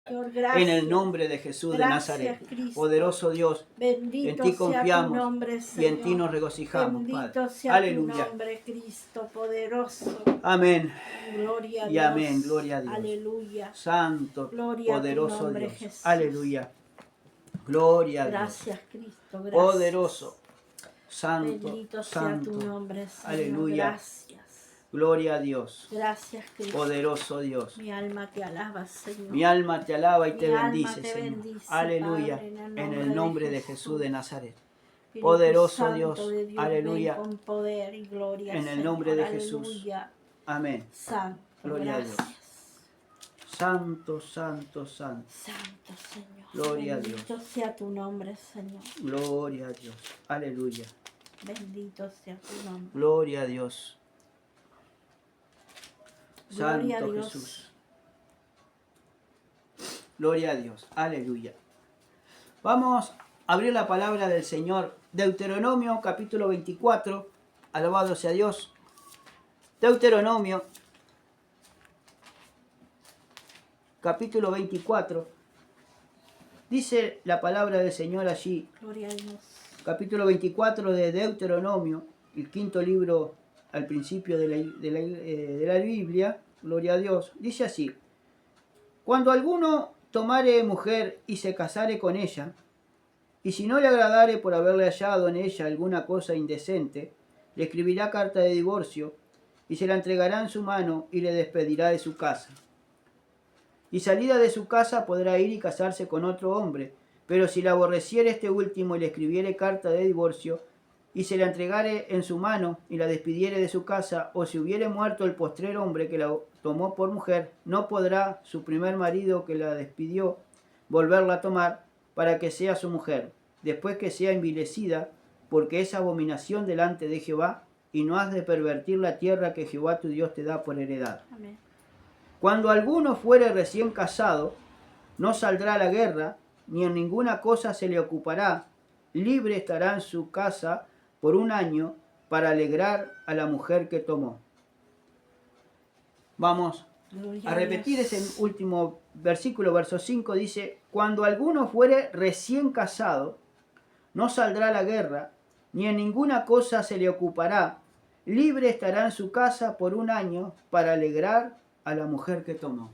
Señor, En el nombre de Jesús de Nazaret. Cristo. Poderoso Dios, Bendito en ti sea tu confiamos nombre, y Señor. en ti nos regocijamos, Bendito Padre. sea Aleluya. tu nombre, Cristo poderoso. Amén. Gloria a Y Dios. amén. Gloria a Dios. Aleluya. Santo, Gloria poderoso a tu nombre, Dios. Jesús. Aleluya. Gloria a Dios. Gracias, Cristo. Gracias. Poderoso. Santo. Bendito sea Santo. tu nombre, Señor. Aleluya. Gracias. Gloria a Dios. Gracias, Cristo. Poderoso Dios. Mi alma te alaba, Señor. Mi alma te alaba y te Mi alma bendice, te Señor. bendice, Aleluya. Padre, En el nombre de Jesús de Nazaret. Espíritu Poderoso Santo Dios. de Dios, Aleluya. ven con poder y gloria, En el Señor. nombre de Jesús. Aleluya. Amén. Santo, Gloria a Dios. gracias. Santo, santo, santo. Santo, Señor. Gloria a Bendito Dios. sea tu nombre, Señor. Gloria a Dios. Aleluya. Bendito sea tu nombre. Gloria a Dios. Gloria a Santo Dios. Jesús. Gloria a Dios. Aleluya. Vamos a abrir la palabra del Señor. Deuteronomio capítulo 24. Alabado sea Dios. Deuteronomio capítulo 24. Dice la palabra del Señor allí. Gloria a Dios. Capítulo 24 de Deuteronomio, el quinto libro al principio de la Biblia, gloria a Dios, dice así: cuando alguno tomare mujer y se casare con ella, y si no le agradare por haberle hallado en ella alguna cosa indecente, le escribirá carta de divorcio, y se la entregará en su mano y le despedirá de su casa. Y salida de su casa podrá ir y casarse con otro hombre, pero si la aborreciere este último y le escribiere carta de divorcio, y se la entregare en su mano y la despidiere de su casa, o si hubiere muerto el postrer hombre que la tomó por mujer, no podrá su primer marido que la despidió volverla a tomar para que sea su mujer, después que sea envilecida, porque es abominación delante de Jehová, y no has de pervertir la tierra que Jehová tu Dios te da por heredad. Amén. Cuando alguno fuere recién casado, no saldrá a la guerra, ni en ninguna cosa se le ocupará, libre estará en su casa por un año para alegrar a la mujer que tomó. Vamos Gloria a repetir Dios. ese último versículo, verso 5, dice: cuando alguno fuere recién casado, no saldrá a la guerra, ni en ninguna cosa se le ocupará, libre estará en su casa por un año para alegrar a la mujer que tomó.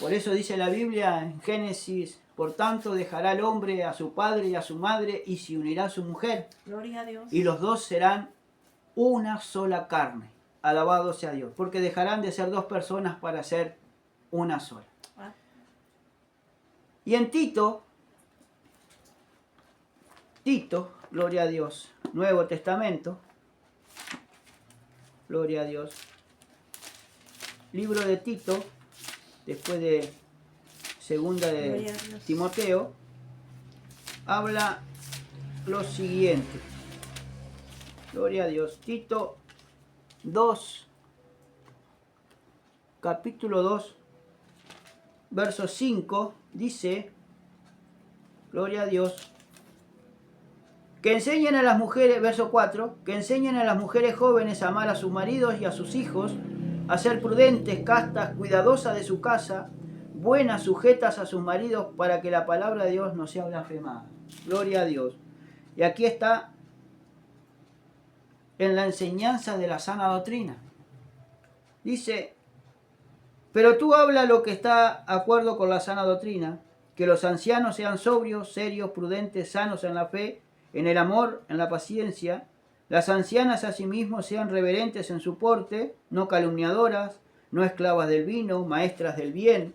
Por eso dice la Biblia en Génesis: por tanto dejará el hombre a su padre y a su madre y se unirá a su mujer, Gloria a Dios. y los dos serán una sola carne. Alabado sea Dios, porque dejarán de ser dos personas para ser una sola. Ah, Y en Tito, gloria a Dios, Nuevo Testamento, gloria a Dios, libro de Tito, después de segunda de Gloria a Dios. Timoteo, habla lo siguiente. Gloria a Dios. Tito 2, capítulo 2, verso 5, dice, gloria a Dios, que enseñen a las mujeres, verso 4, que enseñen a las mujeres jóvenes a amar a sus maridos y a sus hijos, a ser prudentes, castas, cuidadosas de su casa, buenas, sujetas a sus maridos, para que la palabra de Dios no sea blasfemada. Gloria a Dios. Y aquí está en la enseñanza de la sana doctrina. Dice: pero tú habla lo que está de acuerdo con la sana doctrina, que los ancianos sean sobrios, serios, prudentes, sanos en la fe, en el amor, en la paciencia. Las ancianas asimismo sean reverentes en su porte, no calumniadoras, no esclavas del vino, maestras del bien,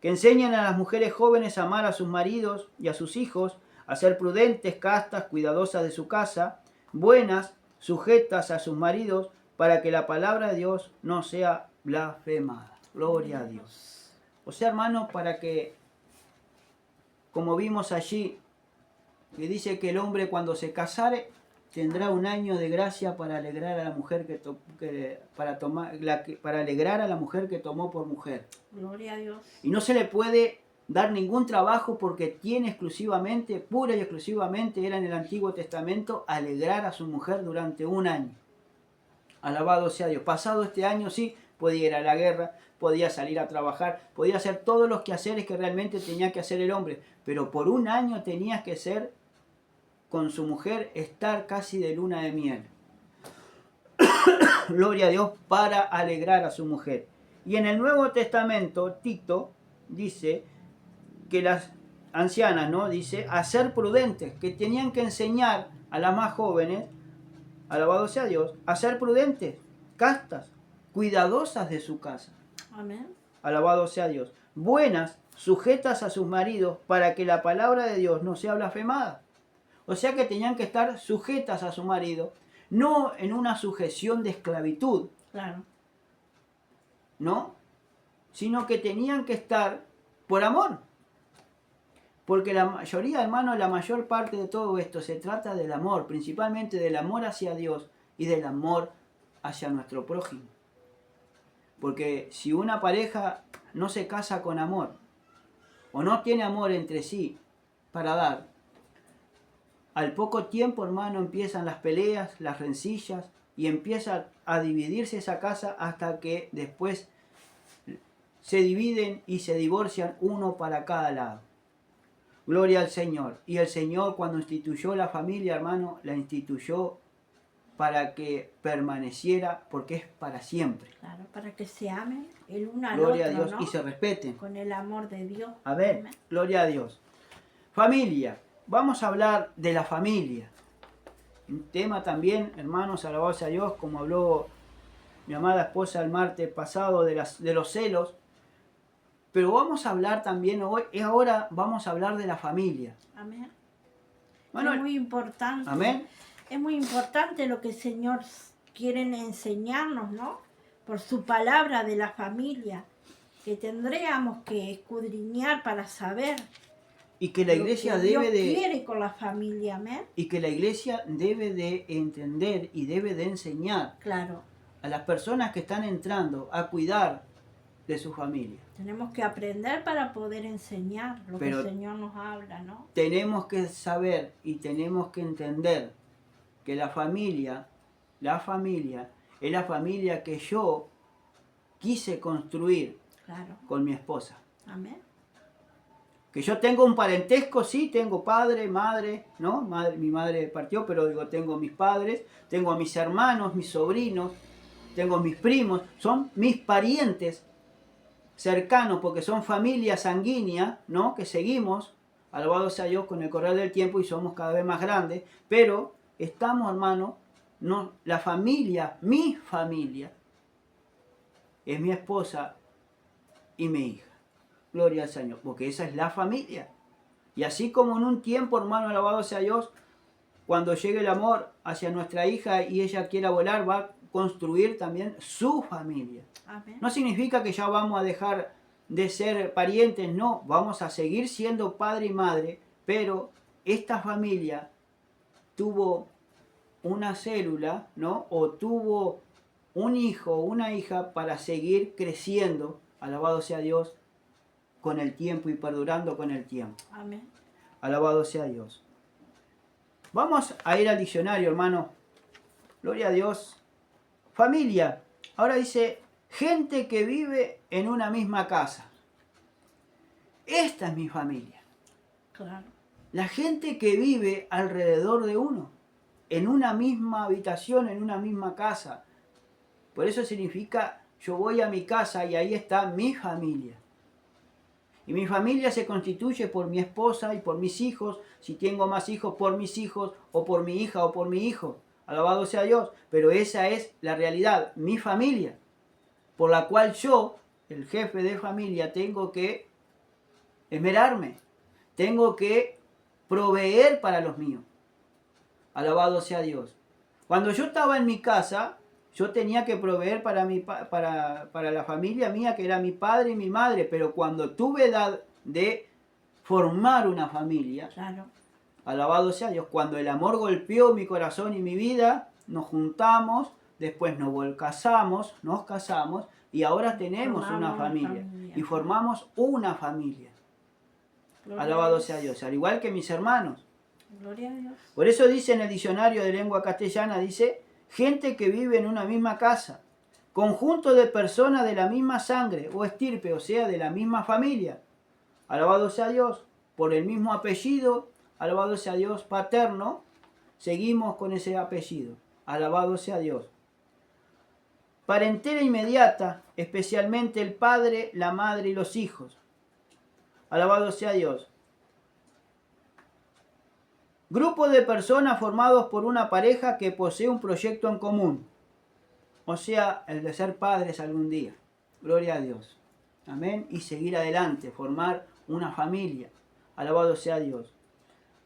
que enseñen a las mujeres jóvenes a amar a sus maridos y a sus hijos, a ser prudentes, castas, cuidadosas de su casa, buenas, sujetas a sus maridos, para que la palabra de Dios no sea blasfemada. Gloria a Dios. O sea, hermanos, para que, como vimos allí, que dice que el hombre cuando se casare tendrá un año de gracia para alegrar a la mujer para alegrar a la mujer que tomó por mujer. Gloria a Dios. Y no se le puede dar ningún trabajo porque tiene exclusivamente, pura y exclusivamente, era en el Antiguo Testamento, alegrar a su mujer durante un año. Alabado sea Dios. Pasado este año, sí, podía ir a la guerra, podía salir a trabajar, podía hacer todos los quehaceres que realmente tenía que hacer el hombre. Pero por un año tenía que ser con su mujer, estar casi de luna de miel. Gloria a Dios, para alegrar a su mujer. Y en el Nuevo Testamento, Tito dice que las ancianas, ¿no? Dice, a ser prudentes, que tenían que enseñar a las más jóvenes, alabado sea Dios, a ser prudentes, castas, cuidadosas de su casa. Amén. Alabado sea Dios. Buenas, sujetas a sus maridos, para que la palabra de Dios no sea blasfemada. O sea que tenían que estar sujetas a su marido, no en una sujeción de esclavitud, Claro. ¿no? Sino que tenían que estar por amor. Porque la mayoría, hermanos, la mayor parte de todo esto se trata del amor, principalmente del amor hacia Dios y del amor hacia nuestro prójimo. Porque si una pareja no se casa con amor, o no tiene amor entre sí para dar, al poco tiempo, hermano, empiezan las peleas, las rencillas, y empieza a dividirse esa casa hasta que después se dividen y se divorcian uno para cada lado. Gloria al Señor. Y el Señor, cuando instituyó la familia, hermano, la instituyó para que permaneciera, porque es para siempre. Claro, para que se amen el uno al Gloria otro, a Dios, ¿no? y se respeten. Con el amor de Dios. A ver, Amén. gloria a Dios. Familia. Vamos a hablar de la familia. Un tema también, hermanos, alabado sea Dios, como habló mi amada esposa el martes pasado de los celos. Pero vamos a hablar también hoy, ahora vamos a hablar de la familia. Amén. Bueno, Es muy importante. amén. Es muy importante lo que el Señor quiere enseñarnos, ¿no? Por su palabra de la familia, que tendríamos que escudriñar para saber Y que la lo iglesia que debe Dios de quiere con la familia, amén. y que la iglesia debe de entender y debe de enseñar Claro, a las personas que están entrando a cuidar de su familia. tenemos que aprender para poder enseñar lo Pero que el Señor nos habla, ¿no? tenemos que saber y tenemos que entender que la familia es la familia que yo quise construir Claro, con mi esposa. amén. Que yo tengo un parentesco, sí, tengo padre, madre, ¿no? Mi madre partió, pero digo, tengo mis padres, tengo a mis hermanos, mis sobrinos, tengo mis primos, son mis parientes cercanos, porque son familia sanguínea, ¿no? Que seguimos, alabado sea Dios, con el correr del tiempo y somos cada vez más grandes, pero estamos, hermano, no, la familia, mi familia, es mi esposa y mi hija. Gloria al Señor, porque esa es la familia. Y así como en un tiempo, hermano, alabado sea Dios, cuando llegue el amor hacia nuestra hija y ella quiera volar, va a construir también su familia. Amén. No significa que ya vamos a dejar de ser parientes, no, vamos a seguir siendo padre y madre, pero esta familia tuvo una célula, ¿no? O tuvo un hijo o una hija para seguir creciendo, alabado sea Dios, con el tiempo y perdurando con el tiempo. Amén. Alabado sea Dios. Vamos a ir al diccionario, hermano. Gloria a Dios. Familia. Ahora dice, gente que vive en una misma casa. Esta es mi familia. Claro, La gente que vive alrededor de uno. En una misma habitación, en una misma casa. Por eso significa, yo voy a mi casa y ahí está mi familia. Y mi familia se constituye por mi esposa y por mis hijos. Si tengo más hijos, por mis hijos, o por mi hija, o por mi hijo. Alabado sea Dios. Pero esa es la realidad, mi familia. Por la cual yo, el jefe de familia, tengo que esmerarme. Tengo que proveer para los míos. Alabado sea Dios. Cuando yo estaba en mi casa, yo tenía que proveer para la familia mía, que era mi padre y mi madre, pero cuando tuve edad de formar una familia, claro, alabado sea Dios, cuando el amor golpeó mi corazón y mi vida, nos juntamos, después nos casamos y ahora tenemos una Formamos familia familia. y formamos una familia. gloria a Alabado Dios. sea Dios, al igual que mis hermanos. Gloria a Dios. Por eso dice en el diccionario de lengua castellana, dice, gente que vive en una misma casa. conjunto de personas de la misma sangre o estirpe, o sea, de la misma familia. Alabado sea Dios, por el mismo apellido, alabado sea Dios paterno, seguimos con ese apellido. Alabado sea Dios. Parentela inmediata, especialmente el padre, la madre y los hijos. Alabado sea Dios. Grupo de personas formados por una pareja que posee un proyecto en común. O sea, el de ser padres algún día. Gloria a Dios. Amén. Y seguir adelante, formar una familia. Alabado sea Dios.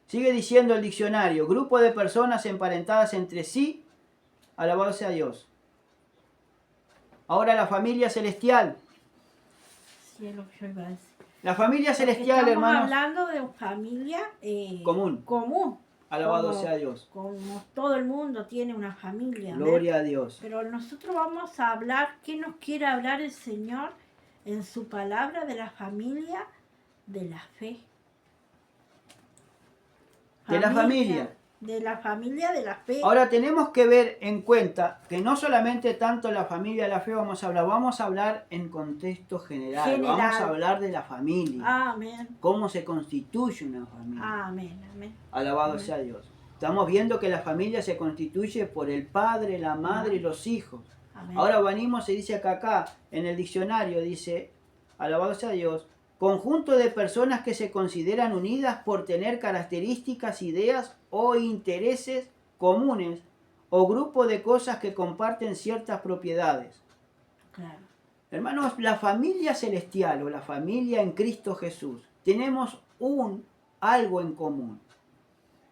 Sigue diciendo el diccionario, grupo de personas emparentadas entre sí. Alabado sea Dios. Ahora la familia celestial. Sí, es lo que yo iba a decir. La familia Porque celestial, estamos hermanos, hablando de una familia común. alabado Como- sea Dios. Como todo el mundo tiene una familia. ¿ves? Gloria a Dios. Pero nosotros vamos a hablar, ¿qué nos quiere hablar el Señor en su palabra de la familia de la fe? De la familia. De la familia de la fe. Ahora tenemos que ver en cuenta que no solamente tanto la familia de la fe vamos a hablar en contexto general. Vamos a hablar de la familia. Amén. Cómo se constituye una familia. Amén, amén. Alabado Amén. sea Dios. Estamos viendo que la familia se constituye por el padre, la madre y los hijos. Amén. Ahora venimos, se dice acá en el diccionario, dice, alabado sea Dios, conjunto de personas que se consideran unidas por tener características, ideas o intereses comunes o grupo de cosas que comparten ciertas propiedades. Claro. Hermanos, la familia celestial o la familia en Cristo Jesús, tenemos algo en común.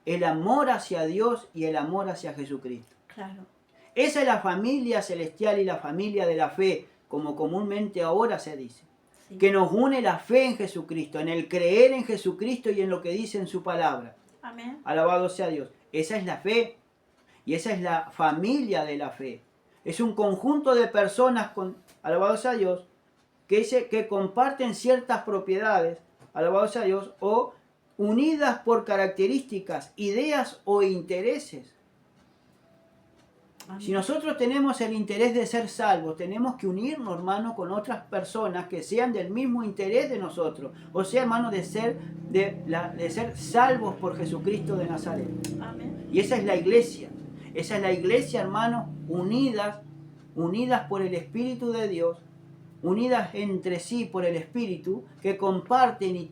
El amor hacia Dios y el amor hacia Jesucristo. Claro. Esa es la familia celestial y la familia de la fe, como comúnmente ahora se dice. Sí. Que nos une la fe en Jesucristo, en el creer en Jesucristo y en lo que dice en su palabra. Amén. Alabado sea Dios. Esa es la fe y esa es la familia de la fe. Es un conjunto de personas, alabado sea Dios, que comparten ciertas propiedades, alabado sea Dios, o unidas por características, ideas o intereses. Amén. Si nosotros tenemos el interés de ser salvos, tenemos que unirnos, hermanos, con otras personas que sean del mismo interés de nosotros. O sea, hermanos, de ser salvos por Jesucristo de Nazaret. Amén. Y esa es la iglesia. Esa es la iglesia, hermanos, unidas por el Espíritu de Dios, unidas entre sí por el Espíritu, que comparten y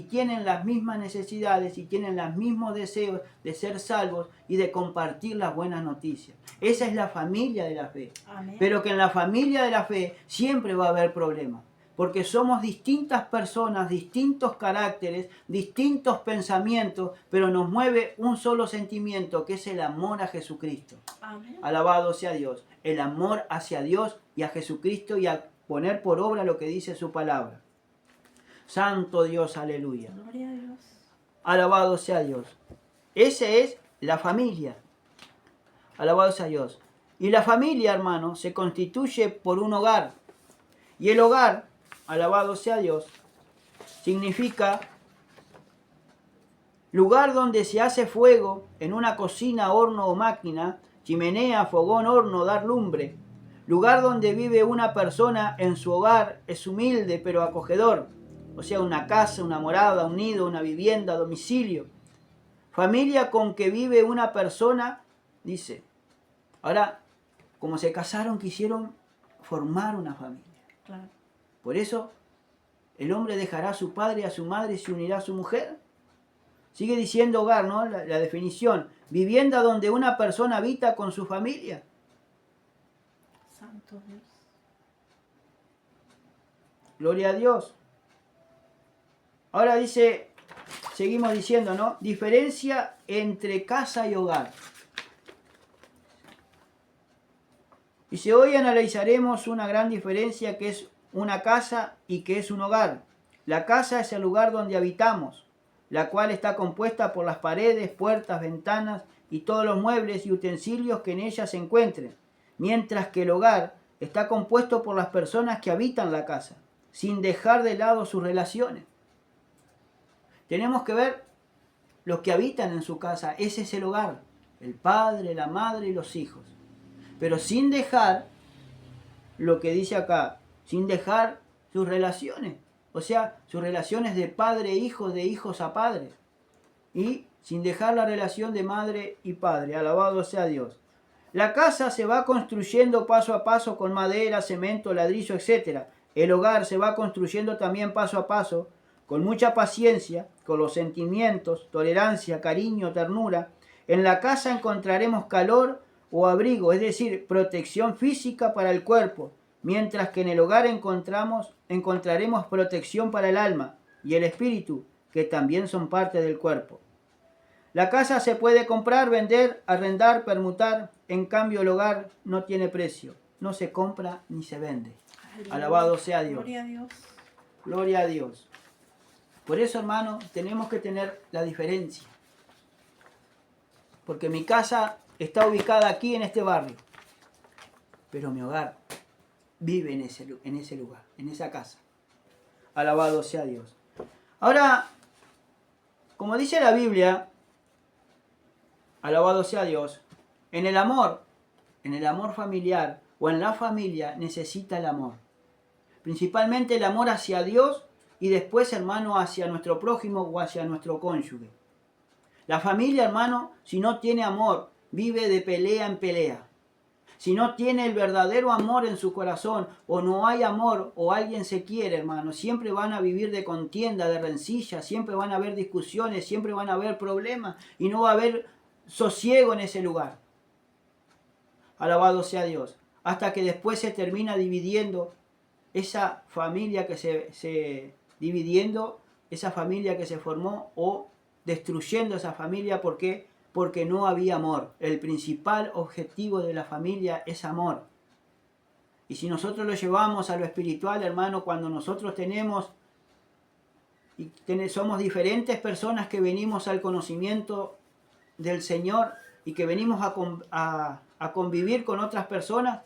tienen las mismas necesidades y tienen los mismos deseos de ser salvos y de compartir las buenas noticias. Esa es la familia de la fe. Amén. Pero que en la familia de la fe siempre va a haber problemas, porque somos distintas personas, distintos caracteres, distintos pensamientos, pero nos mueve un solo sentimiento, que es el amor a Jesucristo. Amén. Alabado sea Dios. El amor hacia Dios y a Jesucristo y a poner por obra lo que dice su palabra. Santo Dios, aleluya. Gloria a Dios. Alabado sea Dios. Esa es la familia. Alabado sea Dios. Y la familia, hermano, se constituye por un hogar. Y el hogar, alabado sea Dios, significa lugar donde se hace fuego en una cocina, horno o máquina, chimenea, fogón, horno, dar lumbre. Lugar donde vive una persona en su hogar, es humilde pero acogedor. O sea, una casa, una morada, un nido, una vivienda, domicilio. Familia con que vive una persona, dice. Ahora, como se casaron, quisieron formar una familia. Claro. Por eso, el hombre dejará a su padre y a su madre y se unirá a su mujer. Sigue diciendo hogar, ¿no? La definición. Vivienda donde una persona habita con su familia. Santo Dios. Gloria a Dios. Ahora dice, seguimos diciendo, ¿no? Diferencia entre casa y hogar. Dice, hoy analizaremos una gran diferencia que es una casa y que es un hogar. La casa es el lugar donde habitamos, la cual está compuesta por las paredes, puertas, ventanas y todos los muebles y utensilios que en ella se encuentren, mientras que el hogar está compuesto por las personas que habitan la casa, sin dejar de lado sus relaciones. Tenemos que ver los que habitan en su casa, ese es el hogar, el padre, la madre y los hijos, pero sin dejar lo que dice acá, sin dejar sus relaciones, o sea, sus relaciones de padre e hijo, de hijos a padres, y sin dejar la relación de madre y padre. Alabado sea Dios. La casa se va construyendo paso a paso con madera, cemento, ladrillo, etc. El hogar se va construyendo también paso a paso, con mucha paciencia, con los sentimientos, tolerancia, cariño, ternura. En la casa encontraremos calor o abrigo, es decir, protección física para el cuerpo, mientras que en el hogar encontraremos protección para el alma y el espíritu, que también son parte del cuerpo. La casa se puede comprar, vender, arrendar, permutar. En cambio, el hogar no tiene precio. No se compra ni se vende. Aleluya. Alabado sea Dios. Gloria a Dios. Gloria a Dios. Por eso, hermano, tenemos que tener la diferencia. Porque mi casa está ubicada aquí en este barrio. Pero mi hogar vive en ese lugar, en esa casa. Alabado sea Dios. Ahora, como dice la Biblia, alabado sea Dios, en el amor familiar o en la familia necesita el amor. Principalmente el amor hacia Dios y después, hermano, hacia nuestro prójimo o hacia nuestro cónyuge. La familia, hermano, si no tiene amor, vive de pelea en pelea. Si no tiene el verdadero amor en su corazón, o no hay amor, o alguien se quiere, hermano, siempre van a vivir de contienda, de rencilla, siempre van a haber discusiones, siempre van a haber problemas, y no va a haber sosiego en ese lugar. Alabado sea Dios. Hasta que después se termina dividiendo esa familia que esa familia que se formó, o destruyendo esa familia. ¿Por qué? Porque no había amor. El principal objetivo de la familia es amor. Y si nosotros lo llevamos a lo espiritual, hermano, cuando nosotros somos diferentes personas que venimos al conocimiento del Señor y que venimos a convivir con otras personas,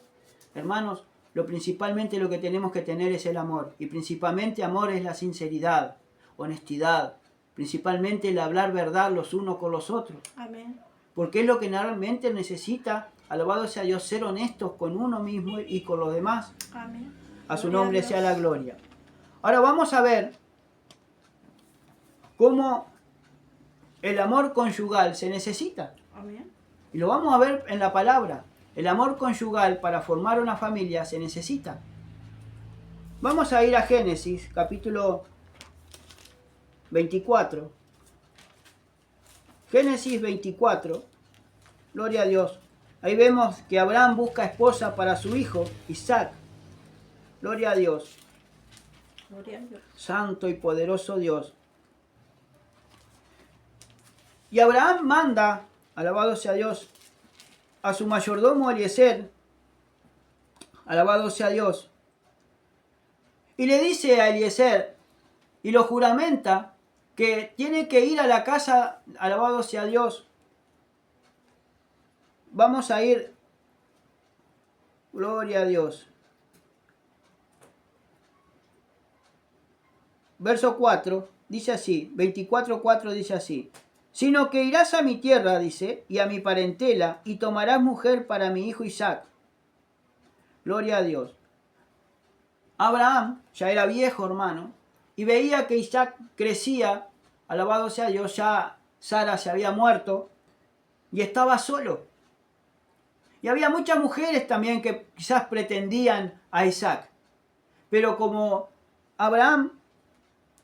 hermanos, principalmente lo que tenemos que tener es el amor. Y principalmente amor es la sinceridad, honestidad, principalmente el hablar verdad los unos con los otros. Amén. Porque es lo que realmente necesita, alabado sea Dios, ser honestos con uno mismo y con los demás. Amén. A su Gloria a nombre Dios. sea la gloria. Ahora vamos a ver cómo el amor conyugal se necesita. Amén. Y lo vamos a ver en la palabra. El amor conyugal para formar una familia se necesita. Vamos a ir a Génesis, capítulo 24. Génesis 24. Gloria a Dios. Ahí vemos que Abraham busca esposa para su hijo Isaac. Gloria a Dios. Gloria a Dios. Santo y poderoso Dios. Y Abraham manda, alabado sea Dios, a su mayordomo Eliezer, alabado sea Dios, y le dice a Eliezer, y lo juramenta, que tiene que ir a la casa, alabado sea Dios. Vamos a ir, gloria a Dios. Verso 4, dice así, 24:4 dice así: sino que irás a mi tierra, dice, y a mi parentela, y tomarás mujer para mi hijo Isaac. Gloria a Dios. Abraham ya era viejo, hermano, y veía que Isaac crecía, alabado sea Dios, ya Sara se había muerto, y estaba solo. Y había muchas mujeres también que quizás pretendían a Isaac. Pero como Abraham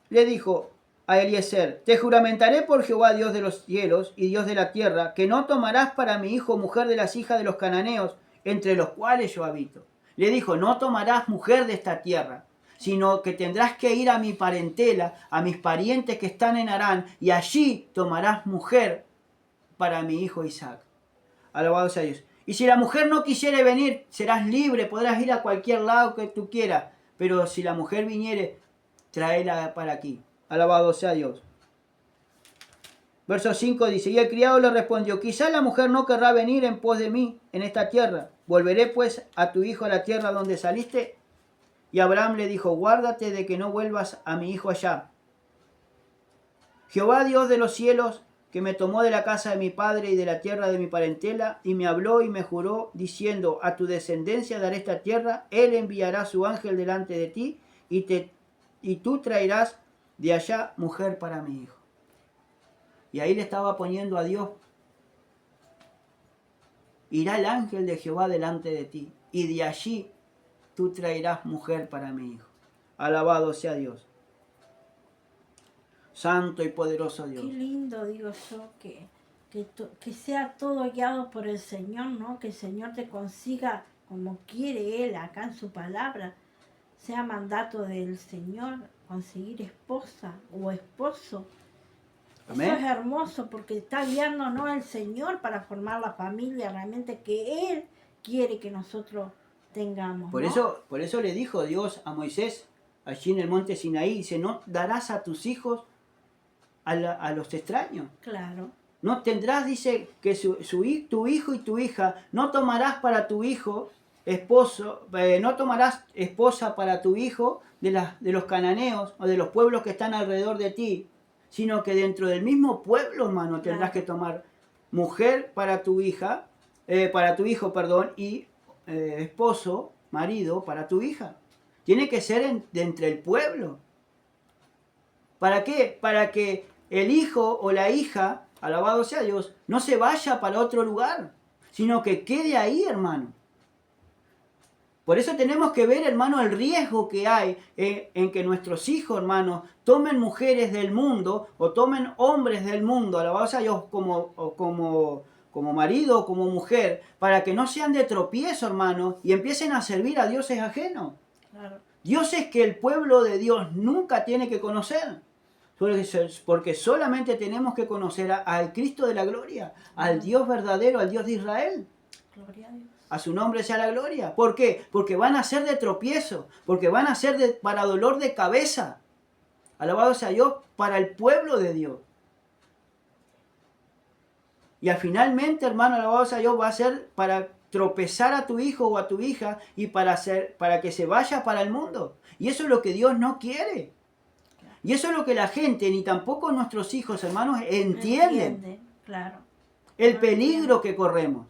le dijo a Eliezer: te juramentaré por Jehová, Dios de los cielos y Dios de la tierra, que no tomarás para mi hijo mujer de las hijas de los cananeos, entre los cuales yo habito. Le dijo: no tomarás mujer de esta tierra, sino que tendrás que ir a mi parentela, a mis parientes que están en Harán, y allí tomarás mujer para mi hijo Isaac. Alabado sea Dios. Y si la mujer no quisiere venir, serás libre, podrás ir a cualquier lado que tú quieras, pero si la mujer viniere, tráela para aquí. Alabado sea Dios. Verso 5 dice: y el criado le respondió: quizá la mujer no querrá venir en pos de mí en esta tierra. Volveré pues a tu hijo a la tierra donde saliste. Y Abraham le dijo: guárdate de que no vuelvas a mi hijo allá. Jehová, Dios de los cielos, que me tomó de la casa de mi padre y de la tierra de mi parentela, y me habló y me juró, diciendo, a tu descendencia daré esta tierra, él enviará su ángel delante de ti, y tú traerás de allá mujer para mi hijo. Y ahí le estaba poniendo a Dios, irá el ángel de Jehová delante de ti, y de allí tú traerás mujer para mi hijo. Alabado sea Dios. Santo y poderoso Dios. Qué lindo, digo yo, que sea todo guiado por el Señor, ¿no? Que el Señor te consiga como quiere Él acá en su palabra. Sea mandato del Señor conseguir esposa o esposo. Amén. Eso es hermoso porque está guiándonos el Señor para formar la familia realmente que Él quiere que nosotros tengamos, Por ¿no? eso le dijo Dios a Moisés, allí en el monte Sinaí, dice, no darás a tus hijos a los extraños. Claro. No tendrás, dice, que tu hijo y tu hija, no tomarás para tu hijo esposo, no tomarás esposa para tu hijo de los cananeos o de los pueblos que están alrededor de ti, sino que dentro del mismo pueblo, hermano, tendrás que tomar mujer para tu hija, para tu hijo, perdón, y esposo, marido para tu hija. Tiene que ser de entre el pueblo. ¿Para qué? Para que el hijo o la hija, alabado sea Dios, no se vaya para otro lugar, sino que quede ahí, hermano. Por eso tenemos que ver, hermano, el riesgo que hay en que nuestros hijos, hermano, tomen mujeres del mundo o tomen hombres del mundo, alabado sea Dios, como marido o como mujer, para que no sean de tropiezo, hermano, y empiecen a servir a dioses ajenos. Claro. Dioses que el pueblo de Dios nunca tiene que conocer. Porque solamente tenemos que conocer al Cristo de la gloria, al Dios verdadero, al Dios de Israel. Gloria a Dios. A su nombre sea la gloria. ¿Por qué? Porque van a ser de tropiezo, porque van a ser para dolor de cabeza. Alabado sea Dios, para el pueblo de Dios. Y finalmente, hermano, alabado sea Dios, va a ser para tropezar a tu hijo o a tu hija y para que se vaya para el mundo. Y eso es lo que Dios no quiere. Y eso es lo que la gente, ni tampoco nuestros hijos, hermanos, entienden. Claro. El peligro que corremos.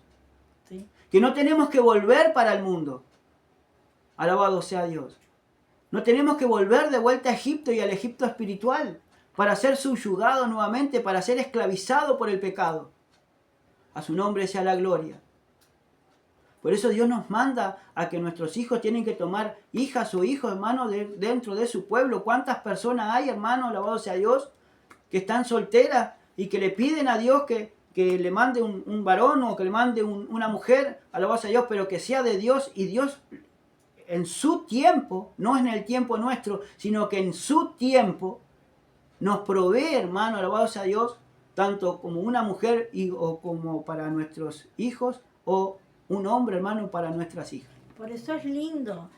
Sí. Que no tenemos que volver para el mundo. Alabado sea Dios. No tenemos que volver de vuelta a Egipto y al Egipto espiritual para ser subyugado nuevamente, para ser esclavizado por el pecado. A su nombre sea la gloria. Por eso Dios nos manda a que nuestros hijos tienen que tomar hijas o hijos, hermano, dentro de su pueblo. ¿Cuántas personas hay, hermano, alabado sea Dios, que están solteras y que le piden a Dios que le mande un varón o que le mande una mujer, alabado sea Dios, pero que sea de Dios y Dios en su tiempo, no en el tiempo nuestro, sino que en su tiempo nos provee, hermano, alabado sea Dios, tanto como una mujer o como para nuestros hijos o un hombre, hermano, para nuestras hijas. Por eso es lindo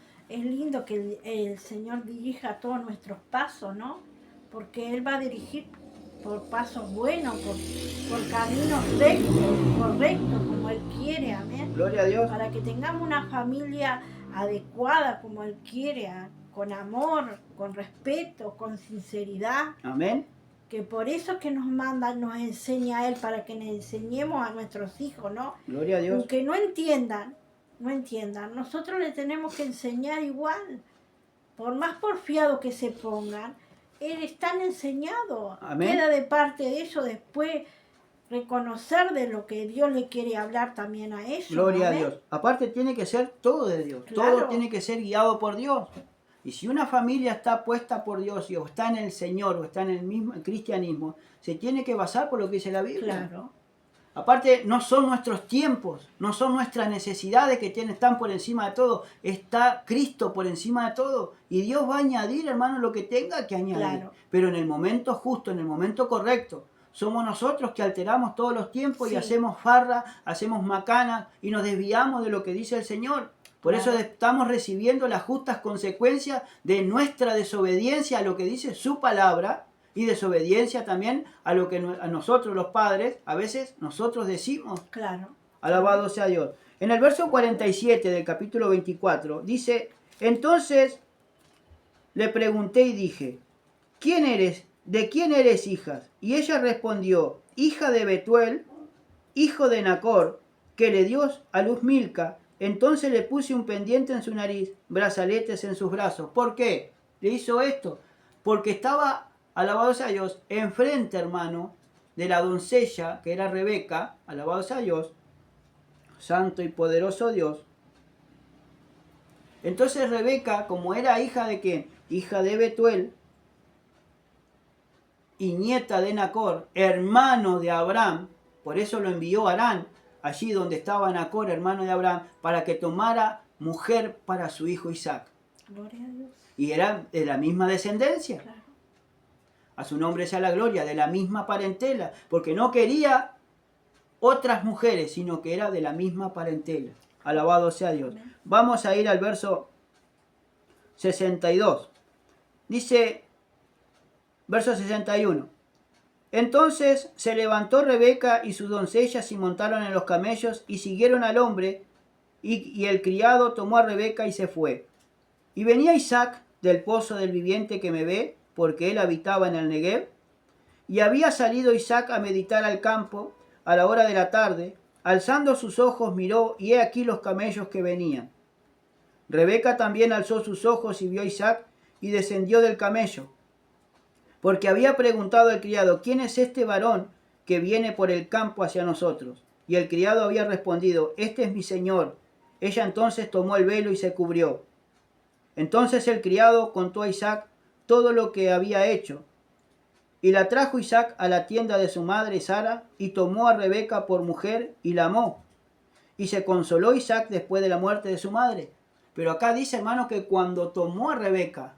que el Señor dirija todos nuestros pasos, ¿no? Porque Él va a dirigir por pasos buenos, por caminos rectos, correctos, como Él quiere, amén. Gloria a Dios. Para que tengamos una familia adecuada como Él quiere, con amor, con respeto, con sinceridad. Amén. Que por eso es que nos manda, nos enseña a Él, para que le enseñemos a nuestros hijos, ¿no? Gloria a Dios. Aunque no entiendan, nosotros le tenemos que enseñar igual. Por más porfiados que se pongan, están enseñados. Amén. Queda de parte de ellos después reconocer de lo que Dios le quiere hablar también a ellos. Gloria ¿amén? a Dios. Aparte tiene que ser todo de Dios. Claro. Todo tiene que ser guiado por Dios. Y si una familia está puesta por Dios o está en el Señor o está en el cristianismo, se tiene que basar por lo que dice la Biblia. Claro. Aparte, no son nuestros tiempos, no son nuestras necesidades que están por encima de todo. Está Cristo por encima de todo. Y Dios va a añadir, hermano, lo que tenga que añadir. Claro. Pero en el momento justo, en el momento correcto. Somos nosotros que alteramos todos los tiempos y hacemos farra, hacemos macana y nos desviamos de lo que dice el Señor. Por eso estamos recibiendo las justas consecuencias de nuestra desobediencia a lo que dice su palabra y desobediencia también a lo que a nosotros los padres, a veces nosotros decimos. Claro. Alabado sea Dios. En el verso 47 del capítulo 24 dice, entonces le pregunté y dije, ¿quién eres? ¿de quién eres hija? Y ella respondió, hija de Betuel, hijo de Nacor, que le dio a luz Milca. Entonces le puse un pendiente en su nariz, brazaletes en sus brazos. ¿Por qué le hizo esto? Porque estaba, alabado sea Dios, enfrente, hermano, de la doncella, que era Rebeca, alabado sea Dios, santo y poderoso Dios. Entonces Rebeca, como era hija de ¿quién? Hija de Betuel y nieta de Nacor, hermano de Abraham, por eso lo envió Harán, allí donde estaba Nacor, hermano de Abraham, para que tomara mujer para su hijo Isaac. Gloria a Dios. Y era de la misma descendencia. Claro. A su nombre sea la gloria, de la misma parentela, porque no quería otras mujeres, sino que era de la misma parentela. Alabado sea Dios. Amén. Vamos a ir al verso 62. Dice, verso 61. Entonces se levantó Rebeca y sus doncellas y montaron en los camellos y siguieron al hombre, y el criado tomó a Rebeca y se fue. Y venía Isaac del pozo del viviente que me ve, porque él habitaba en el Negev, y había salido Isaac a meditar al campo a la hora de la tarde. Alzando sus ojos miró, y he aquí los camellos que venían. Rebeca también alzó sus ojos y vio a Isaac, y descendió del camello. Porque había preguntado el criado, ¿quién es este varón que viene por el campo hacia nosotros? Y el criado había respondido, este es mi señor. Ella entonces tomó el velo y se cubrió. Entonces el criado contó a Isaac todo lo que había hecho. Y la trajo Isaac a la tienda de su madre Sara, y tomó a Rebeca por mujer y la amó. Y se consoló Isaac después de la muerte de su madre. Pero acá dice, hermano, que cuando tomó a Rebeca,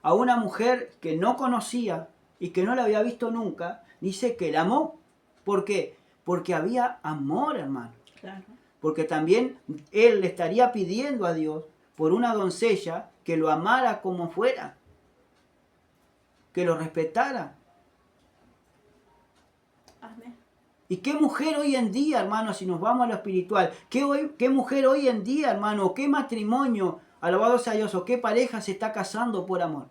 a una mujer que no conocía y que no la había visto nunca, dice que la amó. ¿Por qué? Porque había amor, hermano. Claro. Porque también él le estaría pidiendo a Dios por una doncella que lo amara como fuera, que lo respetara. Amén. ¿Y qué mujer hoy en día, hermano, si nos vamos a lo espiritual? ¿Qué mujer hoy en día, hermano? ¿Qué matrimonio, alabado sea Dios, o qué pareja se está casando por amor?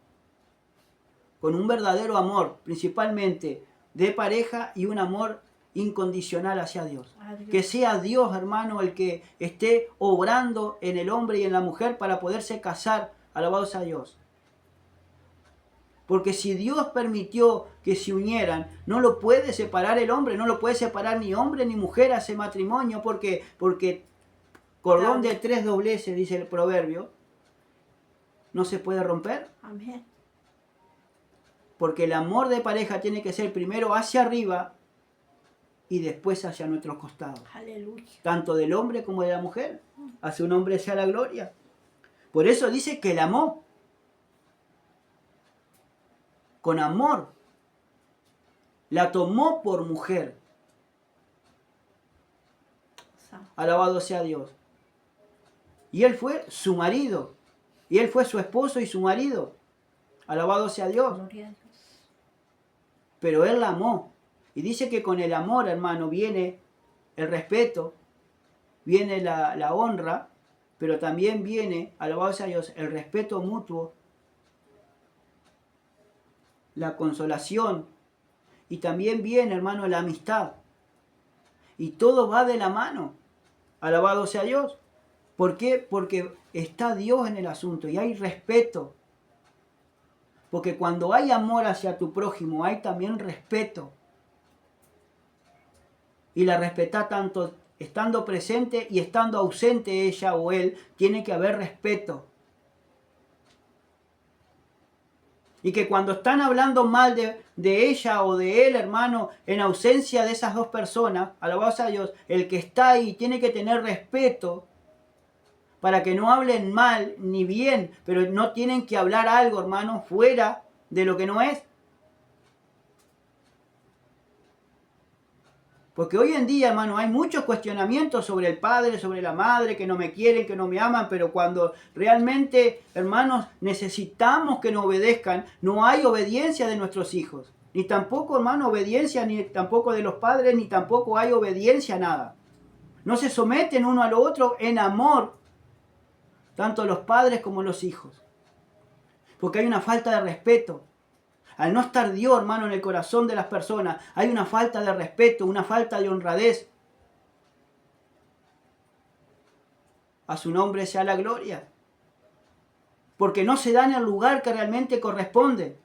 Con un verdadero amor, principalmente de pareja, y un amor incondicional hacia Dios. Adiós. Que sea Dios, hermano, el que esté obrando en el hombre y en la mujer para poderse casar, alabado sea Dios. Porque si Dios permitió que se unieran, no lo puede separar el hombre, no lo puede separar ni hombre ni mujer a ese matrimonio, porque cordón de 3 dobleces, dice el proverbio, no se puede romper. Amén. Porque el amor de pareja tiene que ser primero hacia arriba y después hacia nuestros costados. Aleluya. Tanto del hombre como de la mujer. A su nombre sea la gloria. Por eso dice que la amó. Con amor. La tomó por mujer. Alabado sea Dios. Y él fue su marido. Y él fue su esposo y su marido. Alabado sea Dios. Gloria a Dios. Pero él la amó. Y dice que con el amor, hermano, viene el respeto, viene la honra, pero también viene, alabado sea Dios, el respeto mutuo, la consolación, y también viene, hermano, la amistad. Y todo va de la mano. Alabado sea Dios. ¿Por qué? Porque está Dios en el asunto y hay respeto. Porque cuando hay amor hacia tu prójimo, hay también respeto. Y la respeta tanto estando presente y estando ausente ella o él, tiene que haber respeto. Y que cuando están hablando mal de ella o de él, hermano, en ausencia de esas dos personas, alabado sea Dios, el que está ahí tiene que tener respeto para que no hablen mal ni bien, pero no tienen que hablar algo, hermano, fuera de lo que no es. Porque hoy en día, hermano, hay muchos cuestionamientos sobre el padre, sobre la madre, que no me quieren, que no me aman, pero cuando realmente, hermanos, necesitamos que nos obedezcan, no hay obediencia de nuestros hijos. Ni tampoco, hermano, obediencia, ni tampoco de los padres, ni tampoco hay obediencia a nada. No se someten uno al otro en amor, tanto los padres como los hijos. Porque hay una falta de respeto. Al no estar Dios, hermano, en el corazón de las personas, hay una falta de respeto, una falta de honradez. A su nombre sea la gloria. Porque no se da en el lugar que realmente corresponde.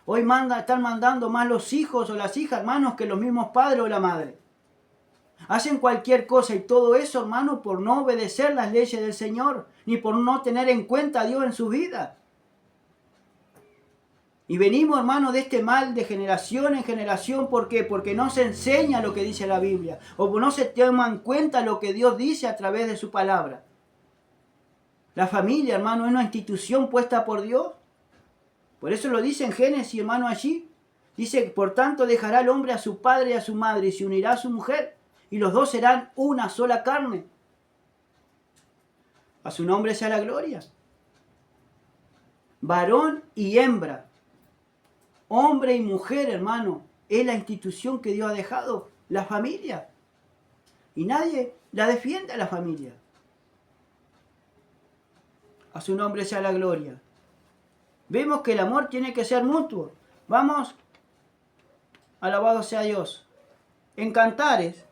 Hoy están mandando más los hijos o las hijas, hermanos, que los mismos padres o la madre. Hacen cualquier cosa y todo eso, hermano, por no obedecer las leyes del Señor, ni por no tener en cuenta a Dios en su vida. Y venimos, hermano, de este mal de generación en generación. ¿Por qué? Porque no se enseña lo que dice la Biblia. O no se toma en cuenta lo que Dios dice a través de su palabra. La familia, hermano, es una institución puesta por Dios. Por eso lo dice en Génesis, hermano, allí. Dice, por tanto dejará el hombre a su padre y a su madre y se unirá a su mujer. Y los dos serán una sola carne. A su nombre sea la gloria. Varón y hembra. Hombre y mujer, hermano, es la institución que Dios ha dejado, la familia. Y nadie la defiende a la familia. A su nombre sea la gloria. Vemos que el amor tiene que ser mutuo. Vamos, alabado sea Dios. En Cantares,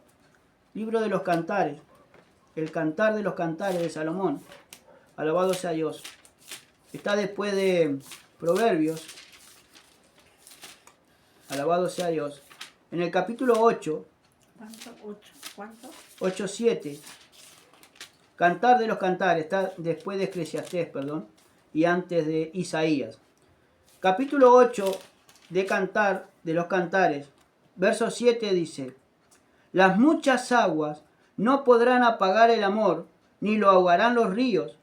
libro de los Cantares, el Cantar de los Cantares de Salomón, alabado sea Dios. Está después de Proverbios. Alabado sea Dios. En el capítulo 8. ¿Cuánto? 8:7. Cantar de los Cantares. Está después de Eclesiastés, perdón. Y antes de Isaías. Capítulo 8 de Cantar de los Cantares. Verso 7 dice. Las muchas aguas no podrán apagar el amor, ni lo ahogarán los ríos.